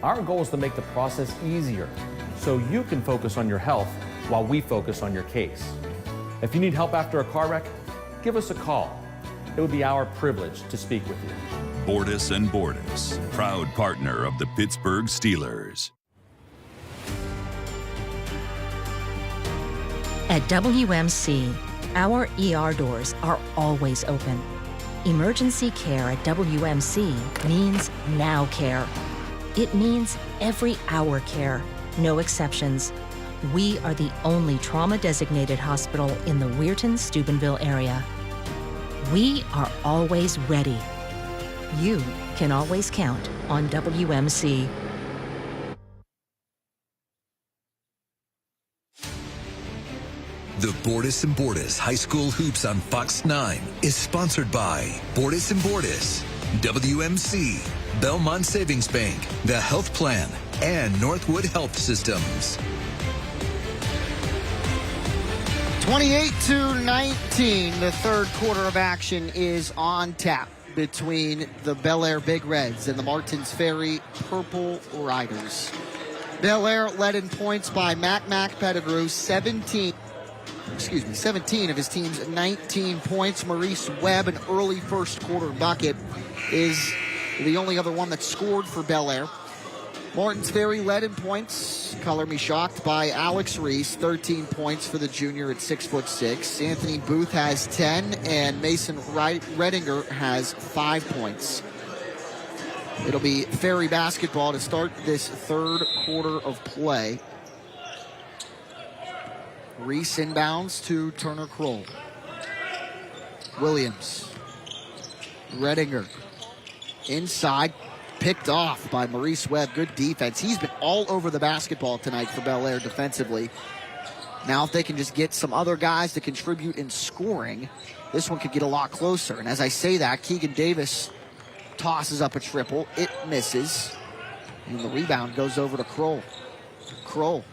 Our goal is to make the process easier so you can focus on your health while we focus on your case. If you need help after a car wreck, give us a call. It would be our privilege to speak with you. Bordas & Bordas, proud partner of the Pittsburgh Steelers. At WMC, our ER doors are always open. Emergency care at WMC means now care. It means every hour care, no exceptions. We are the only trauma-designated hospital in the Weirton-Steubenville area. We are always ready. You can always count on WMC. The Bordas & Bordas High School Hoops on Fox 9 is sponsored by Bordas & Bordas, WMC, Belmont Savings Bank, The Health Plan, and Northwood Health Systems. 28-19, the third quarter of action is on tap between the Bellaire Big Reds and the Martins Ferry Purple Riders. Bellaire led in points by Mac Pettigrew, 17 of his team's 19 points. Maurice Webb, an early first quarter bucket, is the only other one that scored for Bellaire. Martins Ferry led in points, color me shocked, by Alex Reese, 13 points for the junior at 6'6". Anthony Booth has 10, and Mason Redinger has 5 points. It'll be Ferry basketball to start this third quarter of play. Reese inbounds to Turner Kroll. Williams. Redinger. Inside. Picked off by Maurice Webb. Good defense. He's been all over the basketball tonight for Bellaire defensively. Now if they can just get some other guys to contribute in scoring, this one could get a lot closer. And as I say that, Keegan Davis tosses up a triple. It misses. And the rebound goes over to Kroll. Kroll.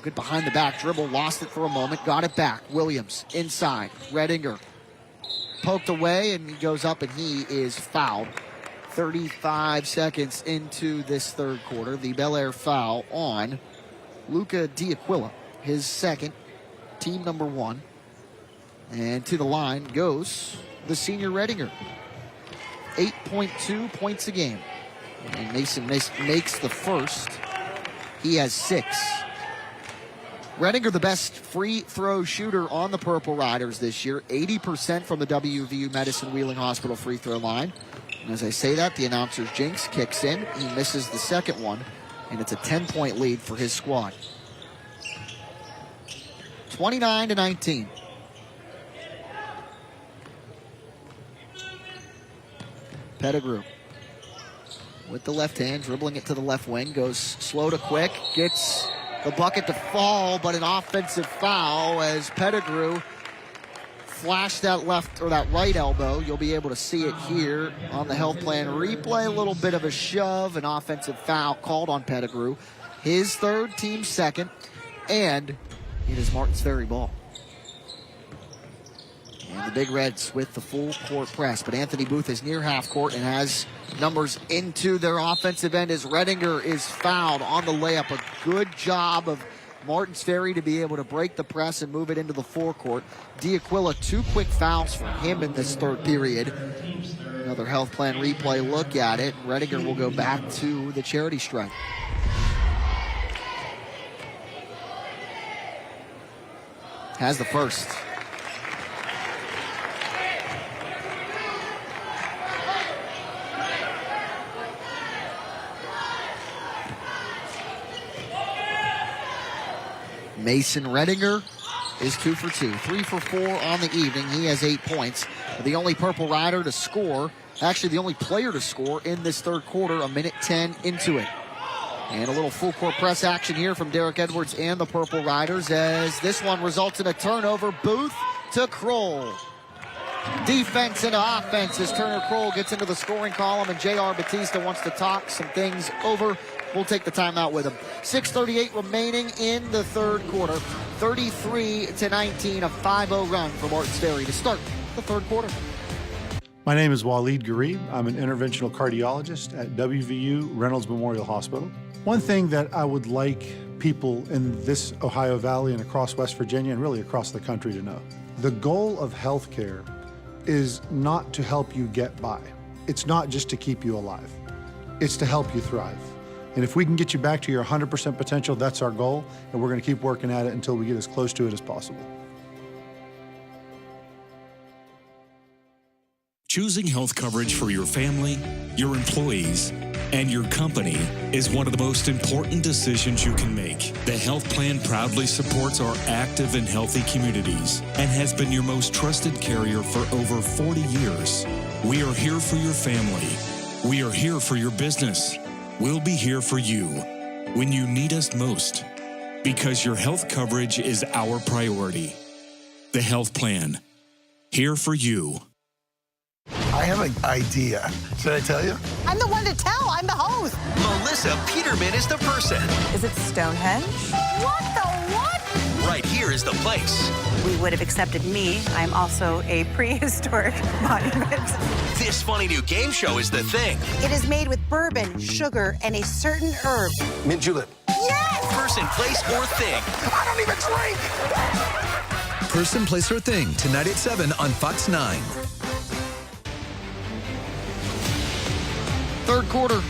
Good behind the back dribble, lost it for a moment, got it back. Williams inside, Redinger poked away, and he goes up and he is fouled. 35 seconds into this third quarter, the Bellaire foul on Luca D'Aquila, his second, team number 1. And to the line goes the senior Redinger. 8.2 points a game. And Mason makes the first. He has 6. Redinger, the best free throw shooter on the Purple Riders this year. 80% from the WVU Medicine Wheeling Hospital free throw line. And as I say that, the announcer's jinx kicks in. He misses the second one, and it's a 10-point lead for his squad. 29-19. Pettigrew with the left hand, dribbling it to the left wing, goes slow to quick, gets the bucket to fall, but an offensive foul as Pettigrew flashed that left or that right elbow. You'll be able to see it here on the health plan replay. A little bit of a shove, an offensive foul called on Pettigrew. His third, team second, and it is Martins Ferry ball. And the Big Reds with the full court press, but Anthony Booth is near half court and has numbers into their offensive end as Redinger is fouled on the layup. A good job of Martins Ferry to be able to break the press and move it into the forecourt. D'Aquila, 2 quick fouls for him in this third period. Another health plan replay look at it. Redinger will go back to the charity stripe. Has the first. Mason Redinger is 2 for 2. 3 for 4 on the evening. He has 8 points. The only Purple Rider to score, actually the only player to score in this third quarter, a minute 10 into it. And a little full court press action here from Derek Edwards and the Purple Riders as this one results in a turnover. Booth to Kroll. Defense and offense as Turner Kroll gets into the scoring column, and J.R. Batista wants to talk some things over. We'll take the timeout with him. 6:38 remaining in the third quarter. 33-19, a 5-0 run for Martins Ferry to start the third quarter. My name is Waleed Garib. I'm an interventional cardiologist at WVU Reynolds Memorial Hospital. One thing that I would like people in this Ohio Valley and across West Virginia and really across the country to know, the goal of healthcare is not to help you get by. It's not just to keep you alive. It's to help you thrive. And if we can get you back to your 100% potential, that's our goal, and we're going to keep working at it until we get as close to it as possible. Choosing health coverage for your family, your employees, and your company is one of the most important decisions you can make. The health plan proudly supports our active and healthy communities and has been your most trusted carrier for over 40 years. We are here for your family. We are here for your business. We'll be here for you when you need us most, because your health coverage is our priority. The health plan, here for you. I have an idea. Should I tell you? I'm the one to tell. I'm the host. Melissa Peterman is the person. Is it Stonehenge? What the what? Right here is the place. We would have accepted me. I'm also a prehistoric monument. This funny new game show is the thing. It is made with bourbon, sugar, and a certain herb. Mint julep. Yes! Person, place, or thing. I don't even drink! Person, Place, or Thing, tonight at 7 on Fox 9. Third quarter,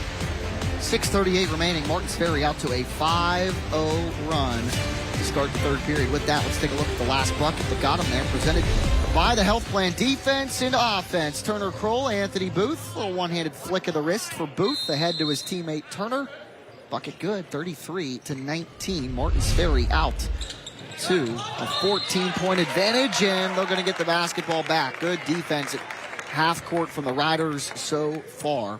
6:38 remaining. Martins Ferry out to a 5-0 run to start the third period. With that, let's take a look at the last bucket that got him there. Presented by the health plan. Defense and offense. Turner Kroll, Anthony Booth. A little one-handed flick of the wrist for Booth ahead to his teammate Turner. Bucket good, 33-19. Martins Ferry out to a 14-point advantage, and they're going to get the basketball back. Good defense at half court from the Riders so far,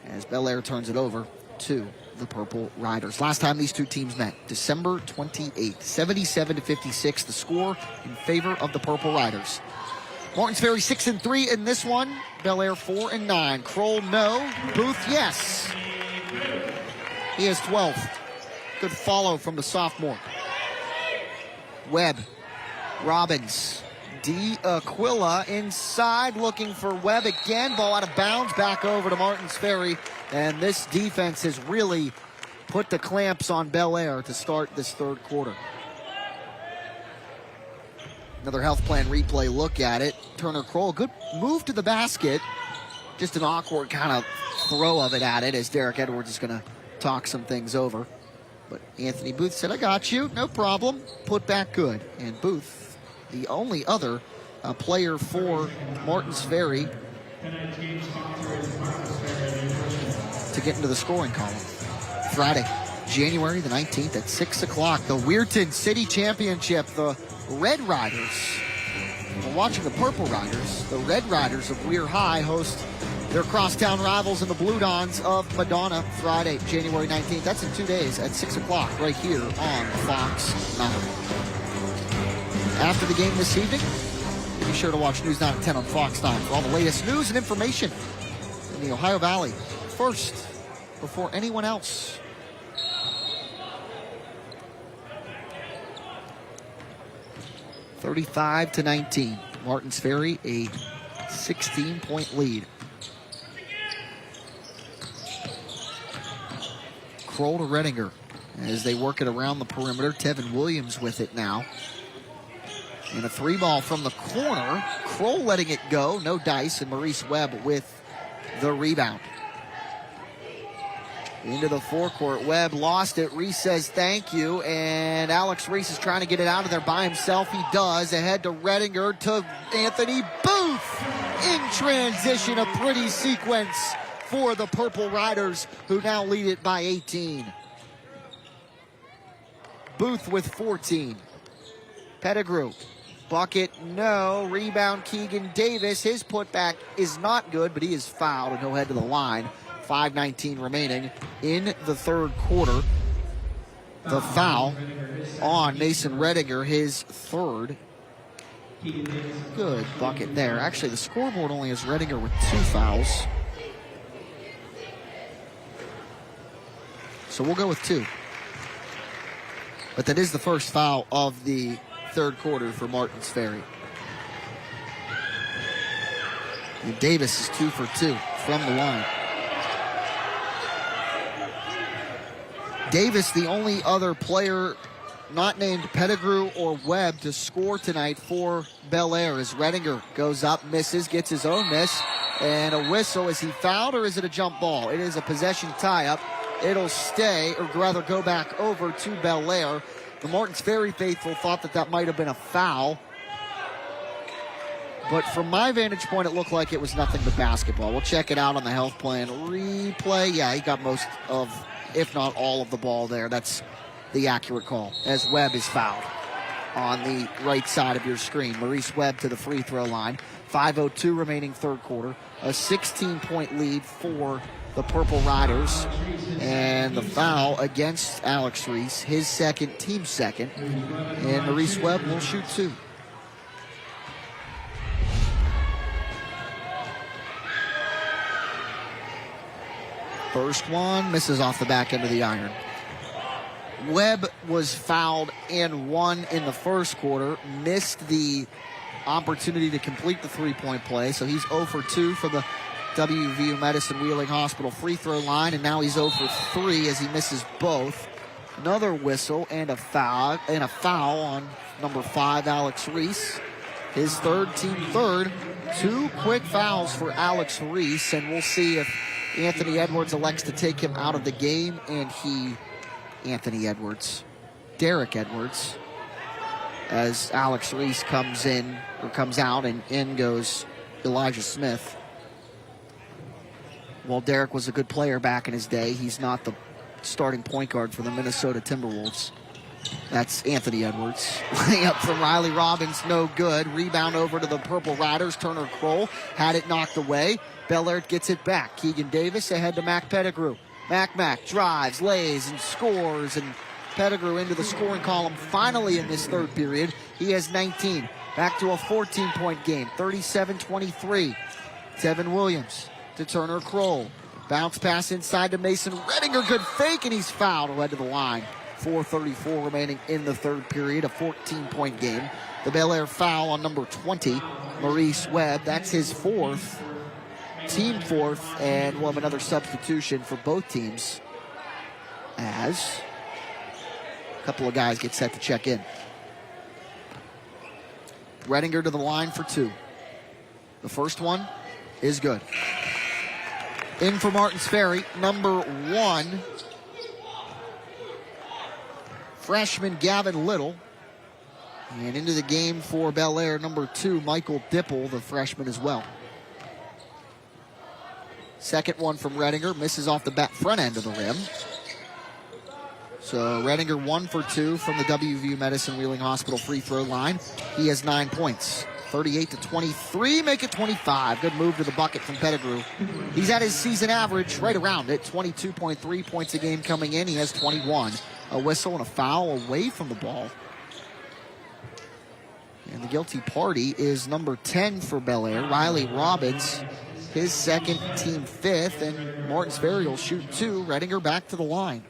as Bellaire turns it over to the Purple Riders. Last time these two teams met, December 28th, 77-56, the score in favor of the Purple Riders. Martins Ferry 6-3 in this one. Bellaire 4-9. Kroll, no. Booth, yes. He has 12. Good follow from the sophomore. Webb, Robbins, Aquila inside, looking for Webb again. Ball out of bounds, back over to Martins Ferry. And this defense has really put the clamps on Bellaire to start this third quarter. Another health plan replay look at it. Turner Kroll, good move to the basket. Just an awkward kind of throw of it at it as Derek Edwards is going to talk some things over. But Anthony Booth said, I got you, no problem. Put back good. And Booth, the only other player for Martins Ferry to get into the scoring column. Friday, January the 19th at 6 o'clock, the Weirton City Championship. The Red Riders, we're watching the Purple Riders. The Red Riders of Weir High host their crosstown rivals in the Blue Dons of Madonna. Friday, January 19th. That's in 2 days at 6 o'clock right here on Fox 9. After the game this evening, be sure to watch News 9 at 10 on Fox 9 for all the latest news and information in the Ohio Valley. First, before anyone else. (35-19). Martins Ferry, a 16-point lead. Kroll to Redinger as they work it around the perimeter. Tevin Williams with it now. And a three ball from the corner. Kroll letting it go. No dice, and Maurice Webb with the rebound. Into the forecourt. Webb lost it. Reese says thank you. And Alex Reese is trying to get it out of there by himself. He does. Ahead to Redinger, to Anthony Booth. In transition, a pretty sequence for the Purple Riders, who now lead it by 18. Booth with 14. Pettigrew. Bucket, no. Rebound, Keegan Davis. His putback is not good, but he is fouled, and he'll head to the line. 5:19 remaining in the third quarter. The foul on Mason Redinger, his third. Good bucket there. Actually, the scoreboard only has Redinger with 2 fouls. So we'll go with 2. But that is the first foul of the third quarter for Martins Ferry. And Davis is 2 for 2 from the line. Davis, the only other player not named Pettigrew or Webb to score tonight for Bellaire, as Redinger goes up, misses, gets his own miss, and a whistle. Is he fouled or is it a jump ball? It is a possession tie-up. It'll stay, or rather go back over to Bellaire. The Martins Ferry faithful thought that might have been a foul. But from my vantage point, it looked like it was nothing but basketball. We'll check it out on the health plan replay. Yeah, he got most of, if not all of the ball there. That's the accurate call, as Webb is fouled on the right side of your screen. Maurice Webb to the free throw line. 5:02 remaining third quarter. A 16-point lead for the Purple Riders. And the foul against Alex Reese, his second, team second. And Maurice Webb will shoot 2. First one misses off the back end of the iron. Webb was fouled and 1 in the first quarter, missed the opportunity to complete the three-point play, so he's 0 for 2 for the WVU Medicine Wheeling Hospital free throw line, and now he's 0 for 3 as he misses both. Another whistle and a foul on number 5, Alex Reese. His third, team third. 2 quick fouls for Alex Reese, and we'll see if Anthony Edwards elects to take him out of the game, and Derek Edwards, as Alex Reese comes out, and in goes Elijah Smith. While Derek was a good player back in his day, he's not the starting point guard for the Minnesota Timberwolves. That's Anthony Edwards. Layup from Riley Robbins, no good. Rebound over to the Purple Riders. Turner Kroll had it knocked away. Bellaire gets it back. Keegan Davis ahead to Mac Pettigrew. Mac drives, lays, and scores, and Pettigrew into the scoring column finally in this third period. He has 19. Back to a 14-point game, 37-23. Tevin Williams to Turner Kroll. Bounce pass inside to Mason Redinger. Good fake, and he's fouled. Led to the line. 4:34 remaining in the third period, a 14-point game. The Bellaire foul on number 20, Maurice Webb. That's his 4th. Team 4th, and we'll have another substitution for both teams as a couple of guys get set to check in. Redinger to the line for 2. The first one is good. In for Martins Ferry, number 1, freshman Gavin Little. And into the game for Bellaire, number 2, Michael Dipple, the freshman as well. Second one from Redinger, misses off the front end of the rim. So Redinger 1 for 2 from the WVU Medicine Wheeling Hospital free throw line. He has 9 points. 38-23, make it 25. Good move to the bucket from Pettigrew. He's at his season average, right around it. 22.3 points a game coming in. He has 21. A whistle and a foul away from the ball. And the guilty party is number 10 for Bellaire, Riley Robbins. His second, team 5th, and Martins Ferry will shoot 2. Redinger back to the line.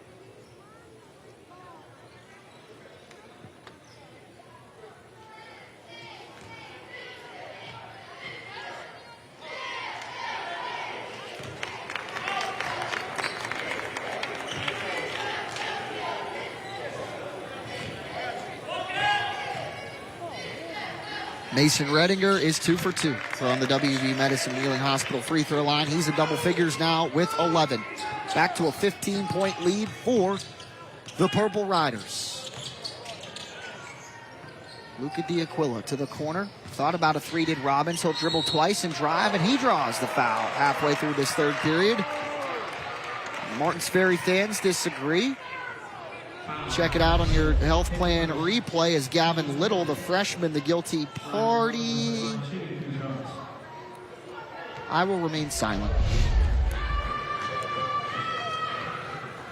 Mason Redinger is 2 for 2 from the WV Medicine Wheeling Hospital free throw line. He's in double figures now with 11. Back to a 15-point lead for the Purple Riders. Luca D'Aquila to the corner. Thought about a 3, did Robbins. He'll dribble twice and drive, and he draws the foul halfway through this third period. Martins Ferry fans disagree. check it out on your health plan replay as Gavin Little, the freshman, the guilty party. I will remain silent.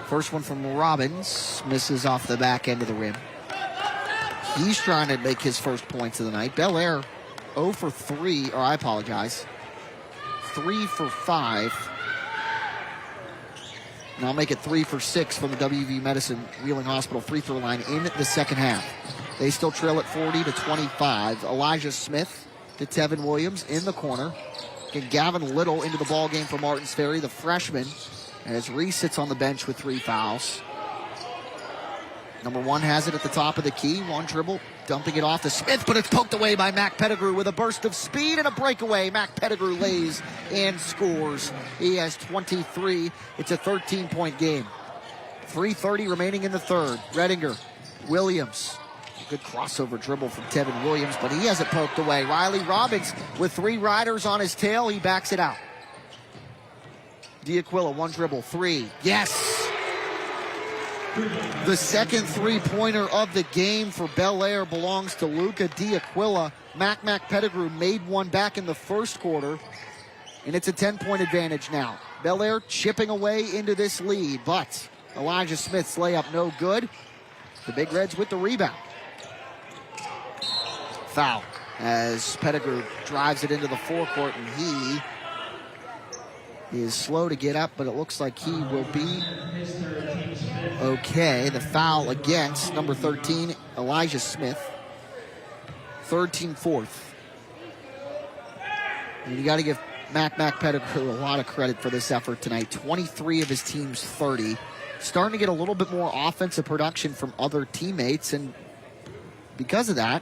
First one from Robbins, misses off the back end of the rim. He's trying to make his first points of the night. Bellaire 0 for 3, or I apologize, 3 for 5. And I'll make it 3 for 6 from the WVU Medicine Wheeling Hospital free throw line in the second half. They still trail at 40-25. Elijah Smith to Tevin Williams in the corner. Get Gavin Little into the ball game for Martins Ferry, the freshman, as Reese sits on the bench with 3 fouls. Number 1 has it at the top of the key. One dribble, dumping it off to Smith, but it's poked away by Mac Pettigrew with a burst of speed and a breakaway. Mac Pettigrew lays and scores. He has 23. It's a 13-point game. 3:30 remaining in the third. Redinger, Williams. Good crossover dribble from Tevin Williams, but he has it poked away. Riley Robbins with 3 riders on his tail. He backs it out. D'Aquila, 1 dribble, 3. Yes! The second 3-pointer of the game for Bellaire belongs to Luca D'Aquila. Mac Pettigrew made one back in the first quarter, and it's a 10-point advantage now. Bellaire chipping away into this lead, but Elijah Smith's layup no good. The Big Reds with the rebound. Foul as Pettigrew drives it into the forecourt, and he is slow to get up, but it looks like he will be okay. The foul against number 13, Elijah Smith. Third team fourth. And you got to give Mac Pettigrew a lot of credit for this effort tonight. 23 of his team's 30. Starting to get a little bit more offensive production from other teammates, and because of that,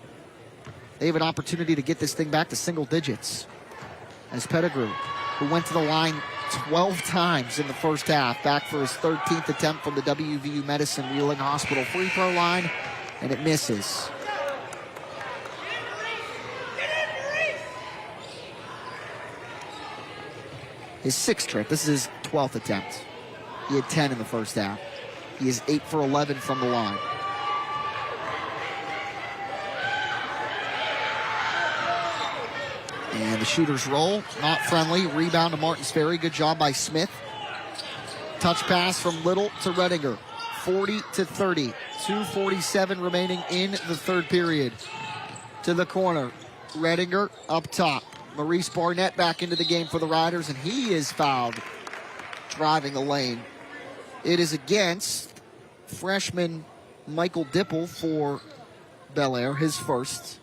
they have an opportunity to get this thing back to single digits. As Pettigrew, who went to the line 12 times in the first half, back for his 13th attempt from the WVU Medicine Wheeling Hospital free throw line, and it misses. His 6th trip. This is his 12th attempt. He had 10 in the first half. He is 8 for 11 from the line. And the shooters roll, not friendly. Rebound to Martins Ferry. Good job by Smith. Touch pass from Little to Redinger. 40-30. 2:47 remaining in the third period. To the corner. Redinger up top. Maurice Barnett back into the game for the Riders, and he is fouled driving the lane. It is against freshman Michael Dipple for Bellaire, his first.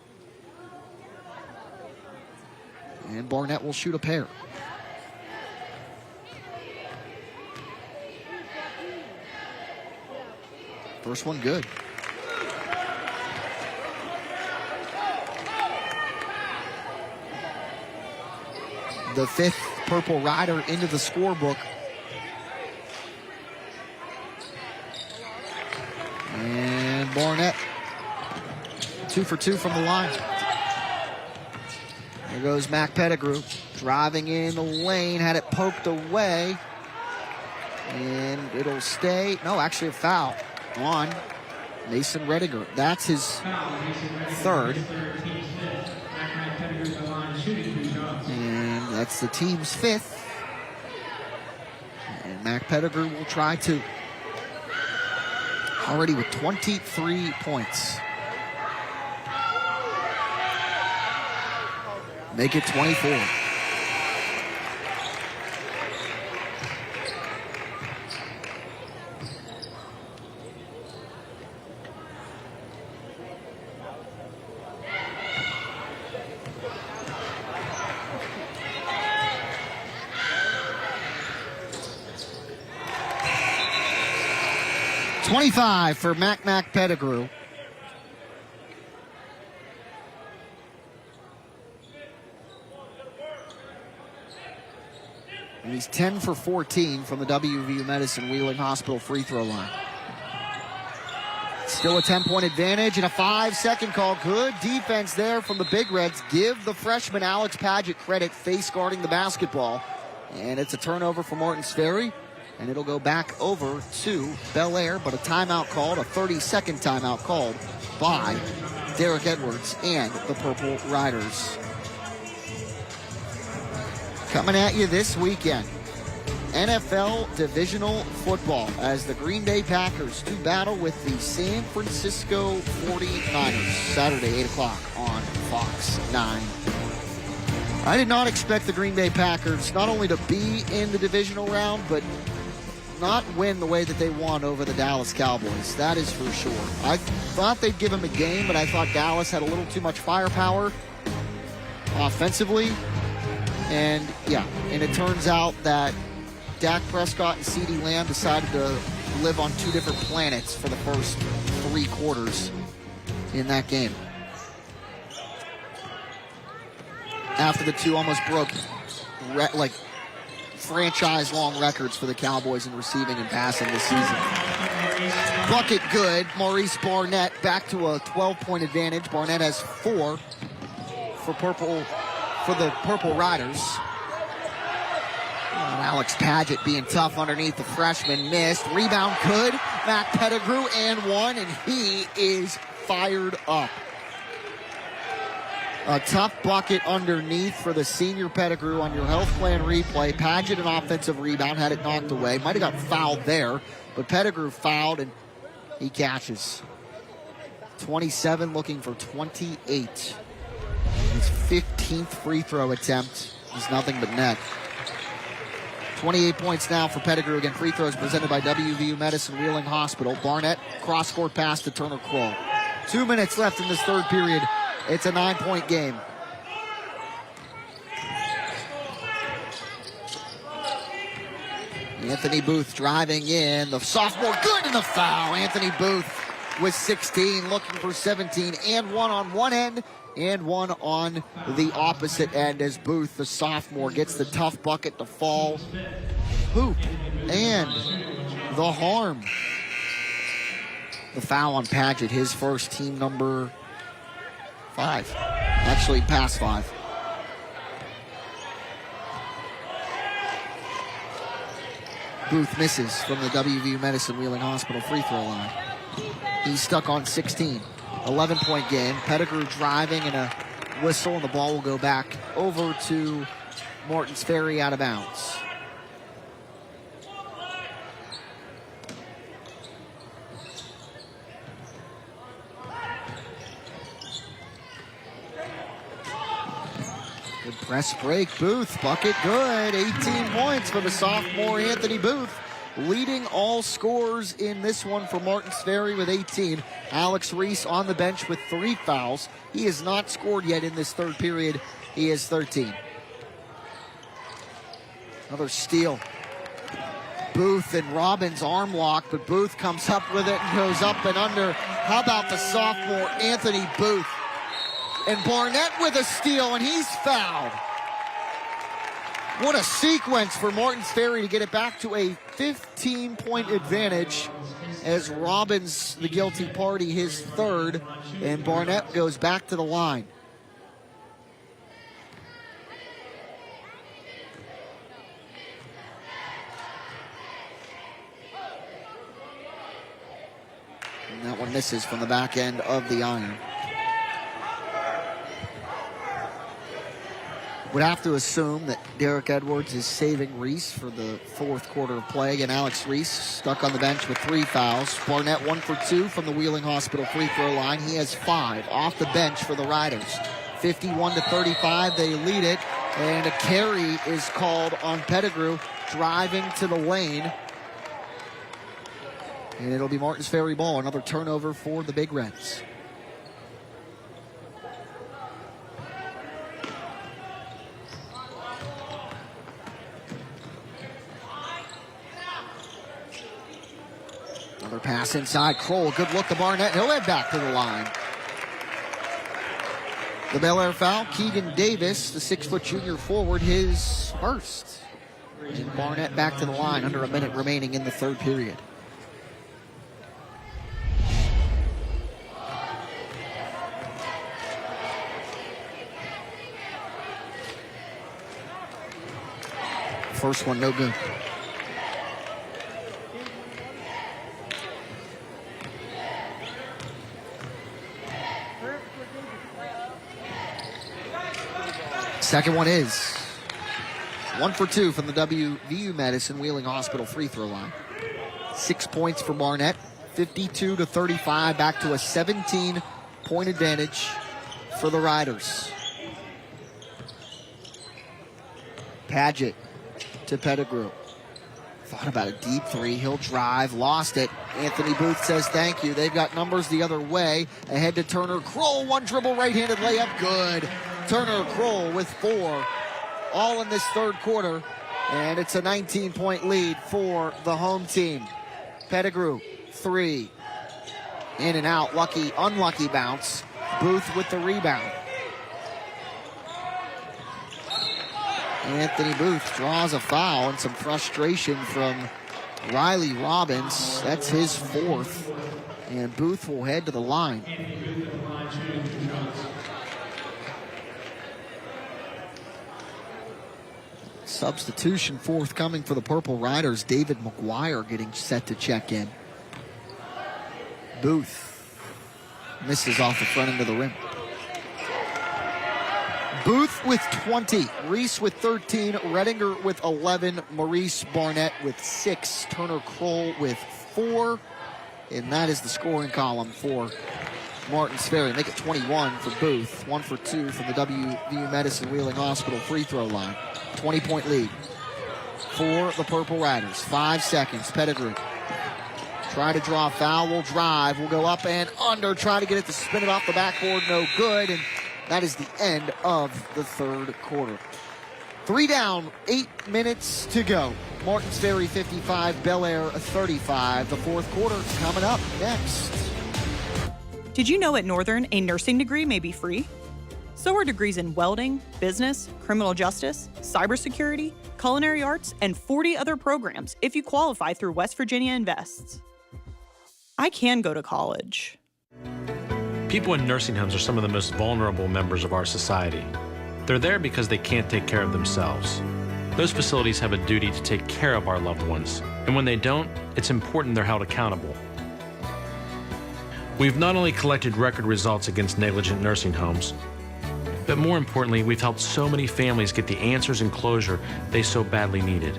And Barnett will shoot a pair. First one good. The 5th Purple Rider into the scorebook. And Barnett, 2 for 2 from the line. There goes Mac Pettigrew, driving in the lane, had it poked away. And it'll stay, no, actually a foul on Mason Redinger. That's his 3rd. And that's the team's 5th. And Mac Pettigrew will try to, already with 23 points. Make it 24. .25 for Mac Pettigrew. And he's 10 for 14 from the WVU Medicine Wheeling Hospital free throw line. Still a 10-point advantage and a 5-second call. Good defense there from the Big Reds. Give the freshman Alex Padgett credit face guarding the basketball. And it's a turnover for Martins Ferry and it'll go back over to Bellaire, but a timeout called, a 30-second timeout called by Derek Edwards and the Purple Riders. Coming at you this weekend, NFL divisional football as the Green Bay Packers do battle with the San Francisco 49ers, Saturday, 8 o'clock on Fox 9. I did not expect the Green Bay Packers not only to be in the divisional round, but not win the way that they won over the Dallas Cowboys. That is for sure. I thought they'd give them a game, but I thought Dallas had a little too much firepower offensively. And it turns out that Dak Prescott and CeeDee Lamb decided to live on two different planets for the first 3 quarters in that game. After the two almost broke franchise-long records for the Cowboys in receiving and passing this season. Bucket good. Maurice Barnett back to a 12-point advantage. Barnett has 4 for the Purple Riders. And Alex Padgett being tough underneath the freshman. Missed. Rebound good. Matt Pettigrew and 1, and he is fired up. A tough bucket underneath for the senior Pettigrew on your health plan replay. Padgett an offensive rebound, had it knocked away. Might have got fouled there, but Pettigrew fouled and he catches. 27 looking for 28. His 15th free throw attempt is nothing but net. 28 points now for Pettigrew. Again, free throws presented by WVU Medicine Wheeling Hospital. Barnett, cross-court pass to Turner Kroll. 2 minutes left in this third period. It's a 9-point game. Anthony Booth driving in. The sophomore good in the foul. Anthony Booth with 16, looking for 17, and 1 on one end and 1 on the opposite end as Booth, the sophomore, gets the tough bucket to fall. Hoop and the harm. The foul on Padgett, his first, team number 5. Actually, past 5. Booth misses from the WVU Medicine Wheeling Hospital free throw line. He's stuck on 16. 11-point game. Pettigrew driving and a whistle, and the ball will go back over to Martins Ferry out of bounds. Good press break. Booth, bucket good. 18 points for the sophomore Anthony Booth, leading all scorers in this one for Martins Ferry with 18. Alex Reese on the bench with 3 fouls. He has not scored yet in this third period. He has 13. Another steal. Booth and Robbins arm lock, but Booth comes up with it and goes up and under. How about the sophomore Anthony Booth? And Barnett with a steal, and he's fouled. What a sequence for Martins Ferry to get it back to a 15-point advantage as Robbins, the guilty party, his 3rd, and Barnett goes back to the line. And that one misses from the back end of the iron. Would have to assume that Derek Edwards is saving Reese for the 4th quarter of play. Again, Alex Reese stuck on the bench with 3 fouls. Barnett 1 for 2 from the Wheeling Hospital free throw line. He has 5 off the bench for the Riders. 51-35, they lead it. And a carry is called on Pettigrew, driving to the lane. And it'll be Martins Ferry ball. Another turnover for the Big Reds. Another pass inside. Kroll, good look to Barnett. He'll head back to the line. The Bellaire foul. Keegan Davis, the 6-foot junior forward, his first. And Barnett back to the line. Under a minute remaining in the third period. First one, no good. Second one is 1 for 2 from the WVU Medicine Wheeling Hospital free throw line. 6 points for Barnett, 52-35, back to a 17-point advantage for the Riders. Paget to Pettigrew. Thought about a deep three. He'll drive, lost it. Anthony Booth says thank you. They've got numbers the other way. Ahead to Turner Kroll. One dribble, right-handed layup. Good. Turner Kroll with 4. All in this third quarter. And it's a 19-point lead for the home team. Pettigrew, 3. In and out. Lucky, unlucky bounce. Booth with the rebound. Anthony Booth draws a foul and some frustration from Riley Robbins. That's his 4th. And Booth will head to the line. Substitution forthcoming for the Purple Riders. David McGuire getting set to check in. Booth misses off the front end of the rim. Booth with 20, Reese with 13, Redinger with 11, Maurice Barnett with 6, Turner Kroll with 4, and that is the scoring column for Martins Ferry. Make it 21 for Booth, 1 for 2 from the WVU Medicine Wheeling Hospital free throw line. 20-point lead for the Purple Riders. 5 seconds, Pettigrew. Try to draw a foul, will drive, will go up and under, try to get it to spin it off the backboard, no good, and that is the end of the third quarter. 3 down, 8 minutes to go. Martins Ferry 55, Bellaire 35. The fourth quarter coming up next. Did you know at Northern a nursing degree may be free? So are degrees in welding, business, criminal justice, cybersecurity, culinary arts, and 40 other programs if you qualify through West Virginia Invests. I can go to college. People in nursing homes are some of the most vulnerable members of our society. They're there because they can't take care of themselves. Those facilities have a duty to take care of our loved ones, and when they don't, it's important they're held accountable. We've not only collected record results against negligent nursing homes, but more importantly, we've helped so many families get the answers and closure they so badly needed.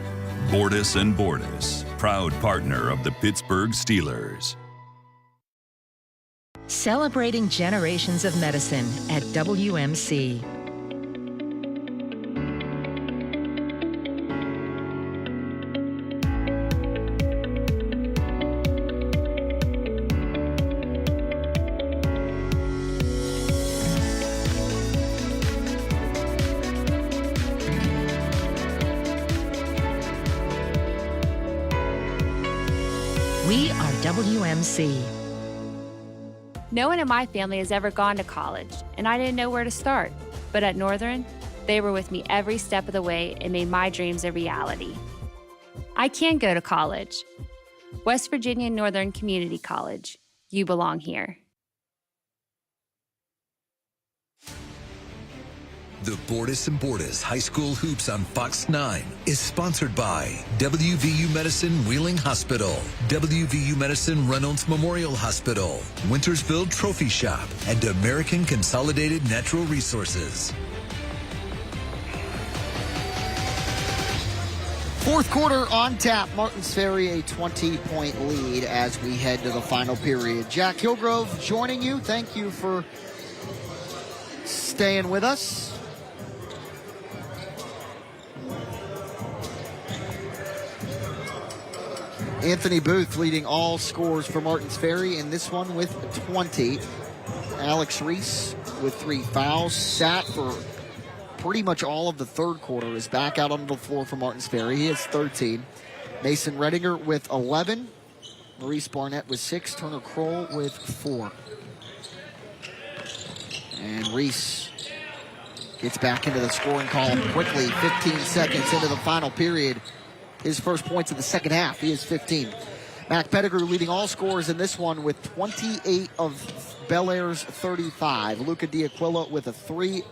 Bordas and Bordas, proud partner of the Pittsburgh Steelers. Celebrating generations of medicine at WMC. We are WMC. No one in my family has ever gone to college, and I didn't know where to start. But at Northern, they were with me every step of the way and made my dreams a reality. I can go to college. West Virginia Northern Community College. You belong here. The Bordas and Bordas High School Hoops on Fox 9 is sponsored by WVU Medicine Wheeling Hospital, WVU Medicine Reynolds Memorial Hospital, Wintersville Trophy Shop, and American Consolidated Natural Resources. Fourth quarter on tap. Martins Ferry a 20-point lead as we head to the final period. Jack Hillgrove joining you. Thank you for staying with us. Anthony Booth leading all scores for Martins Ferry in this one with 20. Alex Reese with 3 fouls. Sat for pretty much all of the third quarter. Is back out on the floor for Martins Ferry. He has 13. Mason Redinger with 11. Maurice Barnett with 6. Turner Kroll with 4. And Reese gets back into the scoring column quickly. 15 seconds into the final period. His first points in the second half. He is 15. Mac Pettigrew leading all scorers in this one with 28 of Bellaire's 35. Luca Diaquila with a 3.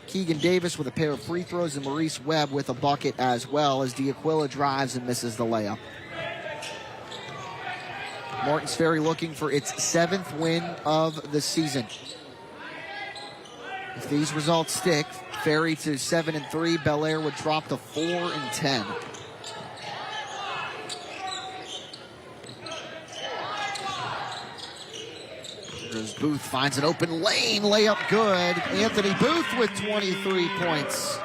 Keegan Davis with a pair of free throws, and Maurice Webb with a bucket as well as Diaquila drives and misses the layup. Martins Ferry looking for its 7th win of the season. If these results stick, Ferry to 7-3, Bellaire would drop to 4-10. As Booth finds an open lane, layup good. Anthony Booth with 23 points.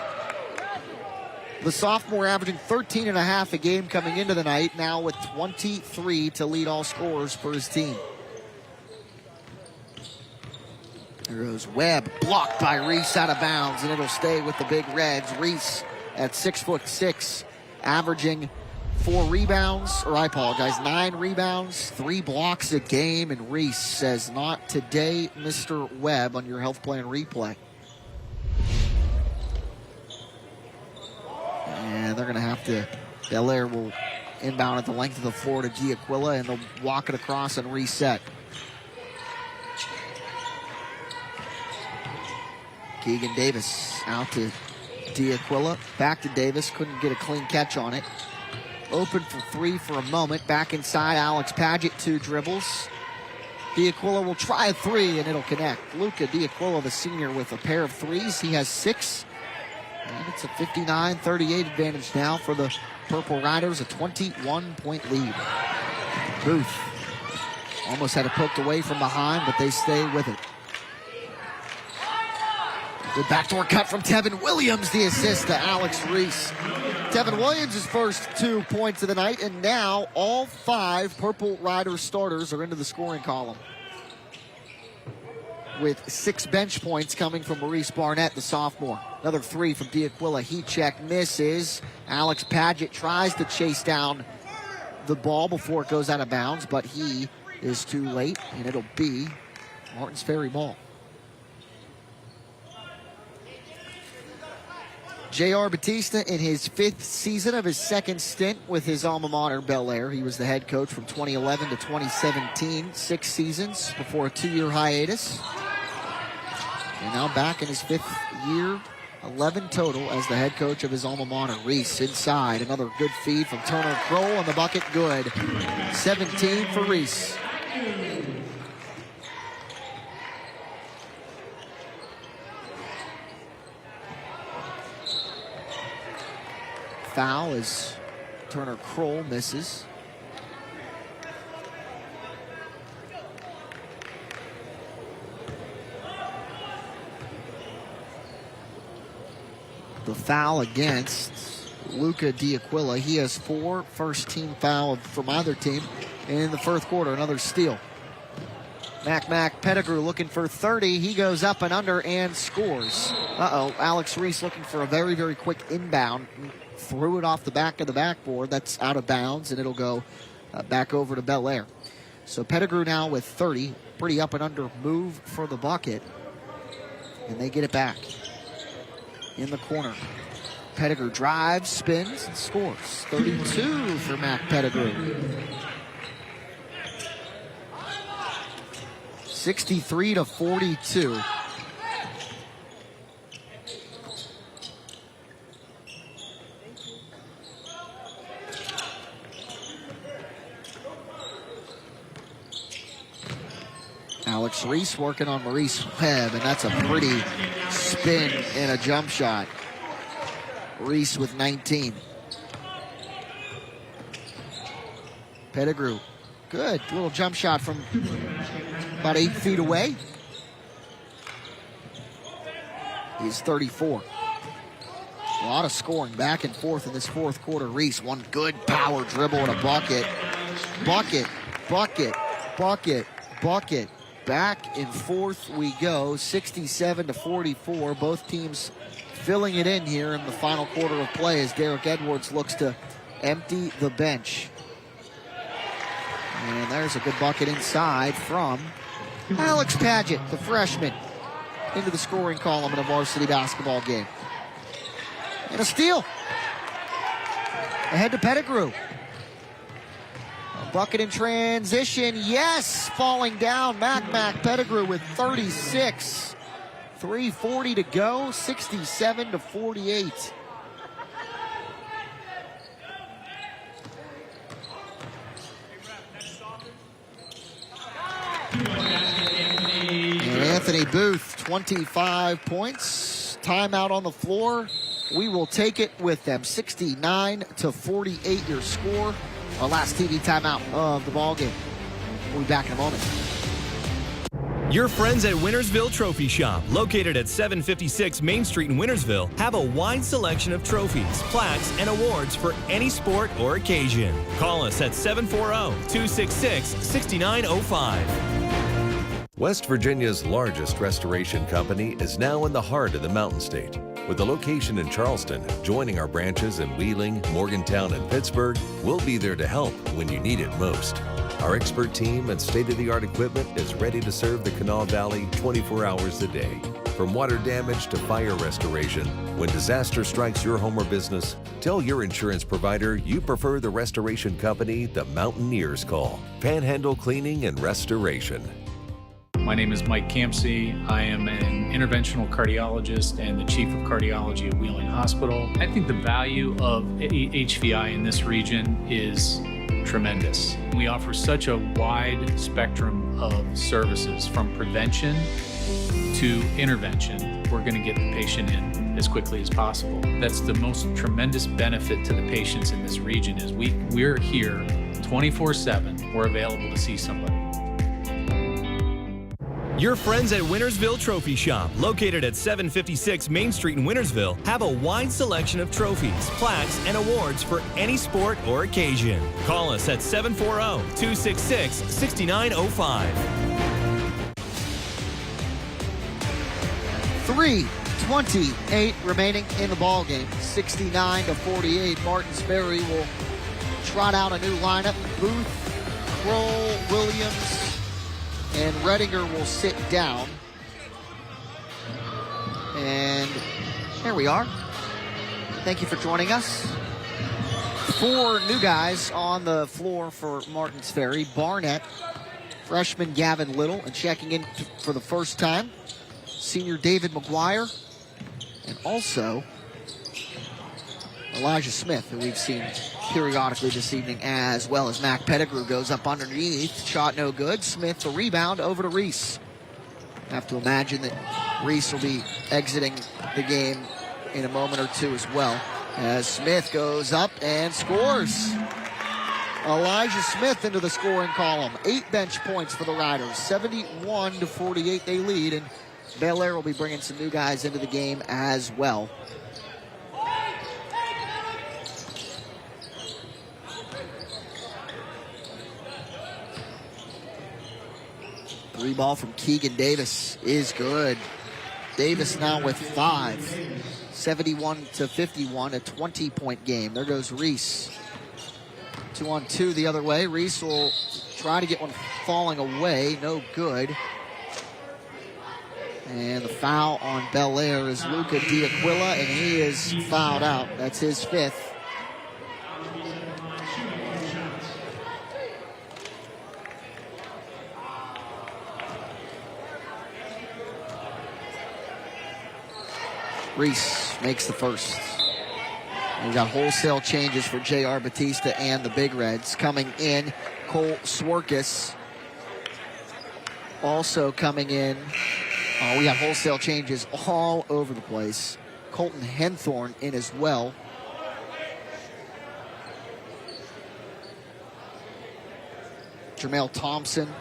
The sophomore averaging 13.5 a game coming into the night, now with 23 to lead all scorers for his team. There goes Webb, blocked by Reese out of bounds, and it'll stay with the Big Reds. Reese at 6'6", averaging 9 rebounds, 3 blocks a game, and Reese says, "Not today, Mr. Webb," on your health plan replay. And they're going to have to, Bellaire will inbound at the length of the floor to D'Aquila, and they'll walk it across and reset. Keegan Davis out to D'Aquila, back to Davis, couldn't get a clean catch on it. Open for 3 for a moment, back inside, Alex Paget, 2 dribbles. D'Aquila will try a 3, and it'll connect. Luca D'Aquila, the senior, with a pair of 3s. He has 6. And it's a 59-38 advantage now for the Purple Riders, a 21-point lead. Booth almost had it poked away from behind, but they stay with it. Good backdoor cut from Tevin Williams, the assist to Alex Reese. Tevin Williams' first 2 points of the night, and now all 5 Purple Riders starters are into the scoring column, with 6 bench points coming from Maurice Barnett, the sophomore. Another 3 from D'Aquila. Heat check misses. Alex Paget tries to chase down the ball before it goes out of bounds, but he is too late, and it'll be Martins Ferry ball. J.R. Batista in his 5th season of his 2nd stint with his alma mater, Bellaire. He was the head coach from 2011 to 2017, 6 seasons before a 2-year hiatus. And now back in his 5th year, 11 total as the head coach of his alma mater. Reese inside, another good feed from Turner Kroll, and the bucket good. 17 for Reese. Foul as Turner Kroll misses. The foul against Luca D'Aquila. He has 4 first-team fouls from either team in the first quarter. Another steal. Mac Pettigrew looking for 30. He goes up and under and scores. Alex Reese looking for a very, very quick inbound. Threw it off the back of the backboard. That's out of bounds, and it'll go back over to Bellaire. So Pettigrew now with 30. Pretty up and under move for the bucket. And they get it back in the corner. Pettigrew drives, spins, and scores. 32 for Mac Pettigrew. 63-42. Alex Reese working on Maurice Webb, and that's a pretty spin and a jump shot. Reese with 19. Pettigrew, good little jump shot from about 8 feet away. He's 34. A lot of scoring back and forth in this fourth quarter. Reese, one good power dribble and a bucket. Bucket, bucket, bucket, bucket. Back and forth we go, 67-44. Both teams filling it in here in the final quarter of play as Derek Edwards looks to empty the bench. And there's a good bucket inside from Alex Paget, the freshman, into the scoring column in a varsity basketball game. And a steal. Ahead to Pettigrew. A bucket in transition, yes! Falling down, Mac Pettigrew with 36. 3:40 to go, 67-48. And Anthony Booth, 25 points. Timeout on the floor. We will take it with them. 69-48 your score. Our last TV timeout of the ballgame. We'll be back in a moment. Your friends at Wintersville Trophy Shop, located at 756 Main Street in Wintersville, have a wide selection of trophies, plaques, and awards for any sport or occasion. Call us at 740-266-6905. West Virginia's largest restoration company is now in the heart of the Mountain State. With a location in Charleston, joining our branches in Wheeling, Morgantown, and Pittsburgh, we'll be there to help when you need it most. Our expert team and state-of-the-art equipment is ready to serve the Kanawha Valley 24 hours a day. From water damage to fire restoration, when disaster strikes your home or business, tell your insurance provider you prefer the restoration company the Mountaineers call. Panhandle Cleaning and Restoration. My name is Mike Campsey. I am an interventional cardiologist and the chief of cardiology at Wheeling Hospital. I think the value of HVI in this region is tremendous. We offer such a wide spectrum of services, from prevention to intervention. We're going to get the patient in as quickly as possible. That's the most tremendous benefit to the patients in this region is we're here 24/7. We're available to see somebody. Your friends at Wintersville Trophy Shop, located at 756 Main Street in Wintersville, have a wide selection of trophies, plaques, and awards for any sport or occasion. Call us at 740-266-6905. 3:28 remaining in the ball game. 69-48. Martins Ferry will trot out a new lineup. Booth, Kroll, Williams, and Redinger will sit down. And there we are. Thank you for joining us. 4 new guys on the floor for Martins Ferry. Barnett, freshman Gavin Little, and checking in for the first time, senior David McGuire, and also Elijah Smith, who we've seen periodically this evening, as well as Mac Pettigrew goes up underneath. Shot no good. Smith the rebound over to Reese. Have to imagine that Reese will be exiting the game in a moment or two as well, as Smith goes up and scores. Elijah Smith into the scoring column. 8 bench points for the Riders. 71-48 they lead, and Bellaire will be bringing some new guys into the game as well. Three ball from Keegan Davis is good. Davis now with 5. 71-51, a 20-point game. There goes Reese. 2-on-2 the other way. Reese will try to get one falling away. No good. And the foul on Bellaire is Luca Diaquila, and he is fouled out. That's his 5th. Reese makes the first. We got wholesale changes for J.R. Batista and the Big Reds. Coming in, Cole Swarkis. Also coming in, we got wholesale changes all over the place. Colton Henthorn in as well. Jermail Thompson.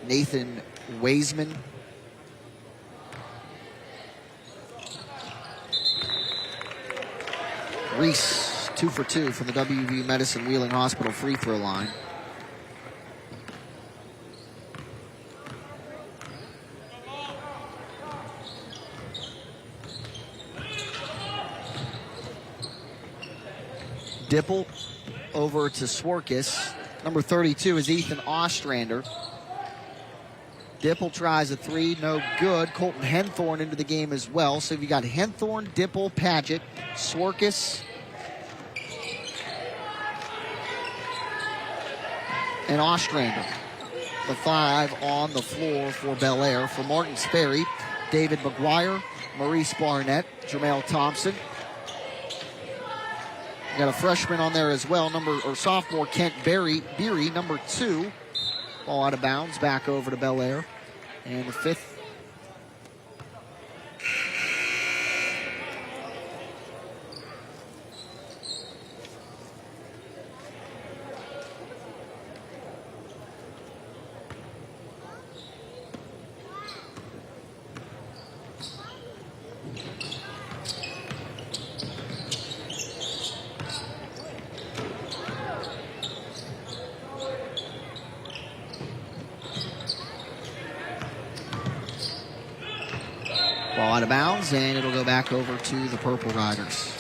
Nathan Waisman. Reese, 2 for 2 from the WVU Medicine Wheeling Hospital free throw line. Dipple over to Swarkis. Number 32 is Ethan Ostrander. Dipple tries a 3, no good. Colton Henthorn into the game as well. So you got Henthorn, Dipple, Paget, Swarkis, and Ostrander. The 5 on the floor for Bellaire. For Martins Ferry, David McGuire, Maurice Barnett, Jermail Thompson, Got a freshman on there as well, sophomore Kent Beery, number 2. Ball out of bounds, back over to Bellaire. And the 5th. Ball out of bounds, and it'll go back over to the Purple Riders.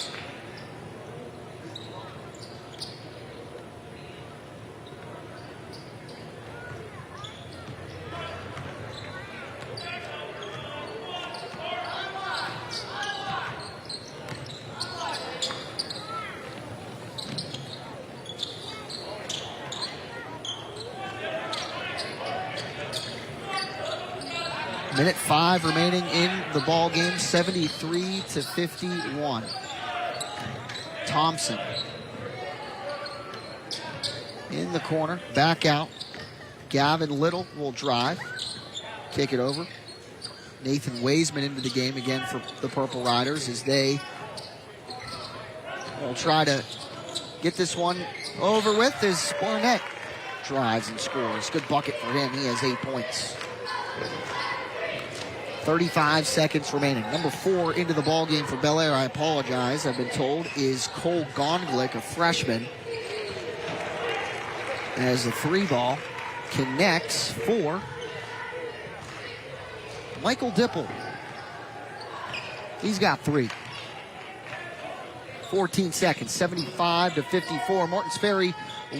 Minute 5 remaining in the ball game, 73-51. Thompson in the corner, back out. Gavin Little will drive, kick it over. Nathan Waisman into the game again for the Purple Riders as they will try to get this one over with as Barnett drives and scores. Good bucket for him. He has 8 points. 35 seconds remaining. Number 4 into the ball game for Bellaire, I apologize, I've been told, is Cole Gondlick, a freshman. As the 3 ball connects for Michael Dipple. He's got 3. 14 seconds, 75-54. Martins Ferry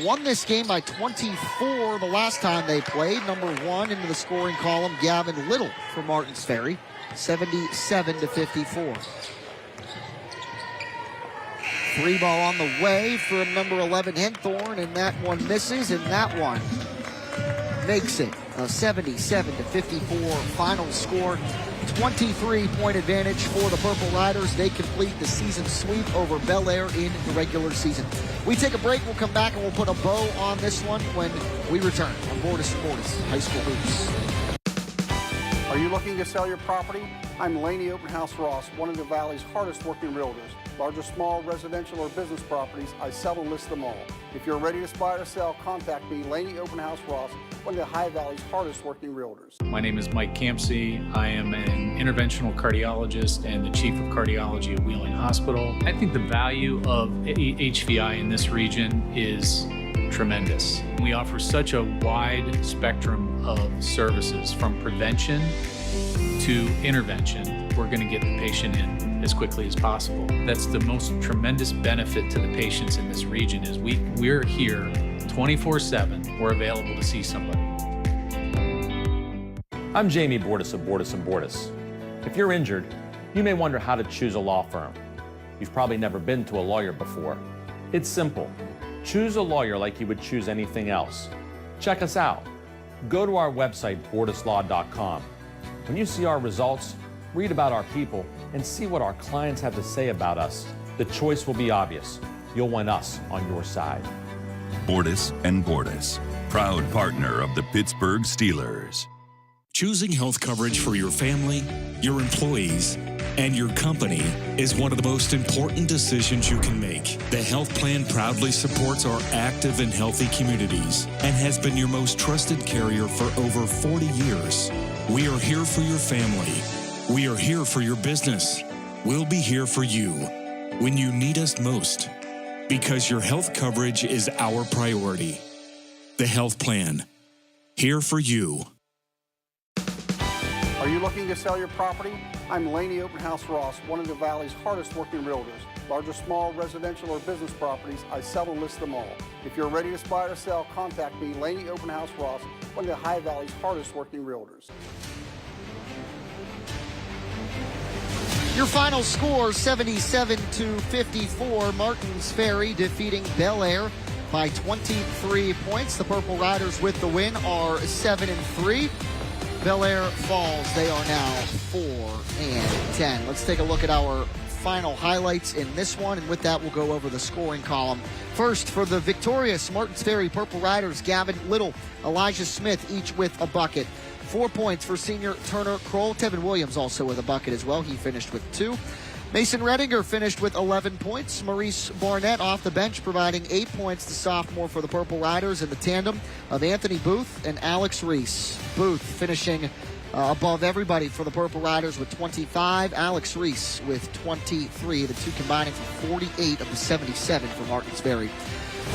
won this game by 24 the last time they played. Number 1 into the scoring column, Gavin Little for Martins Ferry, 77-54. 3 ball on the way from number 11, Henthorne, and that one misses, and that one makes it a 77-54 final score. 23-point advantage for the Purple Riders. They complete the season sweep over Bellaire in the regular season. We take a break. We'll come back and we'll put a bow on this one when we return on Bordas & Bordas High School Hoops. Are you looking to sell your property? I'm Laney Openhouse Ross, one of the Valley's hardest working realtors. Large or small, residential or business properties, I sell and list them all. If you're ready to buy or sell, contact me, Laney Openhouse Ross, one of the High Valley's hardest working realtors. My name is Mike Campsey. I am an interventional cardiologist and the chief of cardiology at Wheeling Hospital. I think the value of HVI in this region is tremendous. We offer such a wide spectrum of services from prevention to intervention. We're going to get the patient in as quickly as possible. That's the most tremendous benefit to the patients in this region is we're here 24/7. We're available to see somebody. I'm Jamie Bordas of Bordas & Bordas. If you're injured, you may wonder how to choose a law firm. You've probably never been to a lawyer before. It's simple. Choose a lawyer like you would choose anything else. Check us out. Go to our website, bordaslaw.com. When you see our results, read about our people, and see what our clients have to say about us, the choice will be obvious. You'll want us on your side. Bordas & Bordas, proud partner of the Pittsburgh Steelers. Choosing health coverage for your family, your employees, and your company is one of the most important decisions you can make. The health plan proudly supports our active and healthy communities and has been your most trusted carrier for over 40 years. We are here for your family. We are here for your business. We'll be here for you when you need us most, because your health coverage is our priority. The health plan, here for you. Are you looking to sell your property? I'm Laney Openhouse Ross, one of the Valley's hardest working realtors. Large or small, residential or business properties, I sell and list them all. If you're ready to buy or sell, contact me, Laney Openhouse Ross, one of the High Valley's hardest working realtors. Your final score, 77-54. Martins Ferry defeating Bellaire by 23 points. The Purple Riders with the win are 7-3. Bellaire falls. They are now 4-10. Let's take a look at our final highlights in this one, and with that, we'll go over the scoring column. First, for the victorious Martins Ferry Purple Riders, Gavin Little, Elijah Smith, each with a bucket. 4 points for senior Turner Kroll. Tevin Williams also with a bucket as well. He finished with 2. Mason Redinger finished with 11 points. Maurice Barnett off the bench providing 8 points to sophomore for the Purple Riders in the tandem of Anthony Booth and Alex Reese. Booth finishing above everybody for the Purple Riders with 25. Alex Reese with 23. The two combining for 48 of the 77 for Martins Ferry.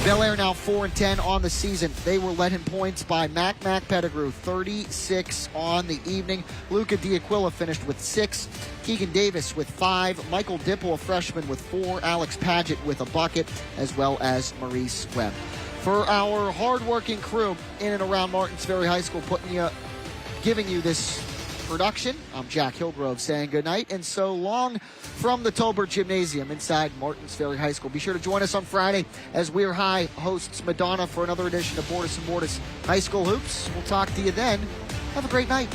Bellaire now 4-10 on the season. They were led in points by Mac Pettigrew, 36 on the evening. Luca D'Aquila finished with 6. Keegan Davis with 5. Michael Dipple, a freshman, with 4. Alex Paget with a bucket, as well as Maurice Webb. For our hardworking crew in and around Martins Ferry High School, giving you this production, I'm Jack Hillgrove saying goodnight and so long from the Tolbert Gymnasium inside Martins Ferry High School. Be sure to join us on Friday as We're High hosts Madonna for another edition of Bordas and Bordas High School Hoops. We'll talk to you then. Have a great night.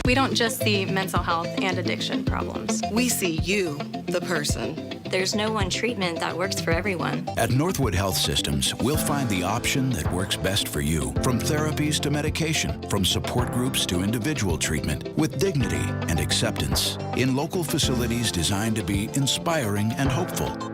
We don't just see mental health and addiction problems. We see you, the person. There's no one treatment that works for everyone. At Northwood Health Systems, we'll find the option that works best for you. From therapies to medication, from support groups to individual treatment, with dignity and acceptance. In local facilities designed to be inspiring and hopeful.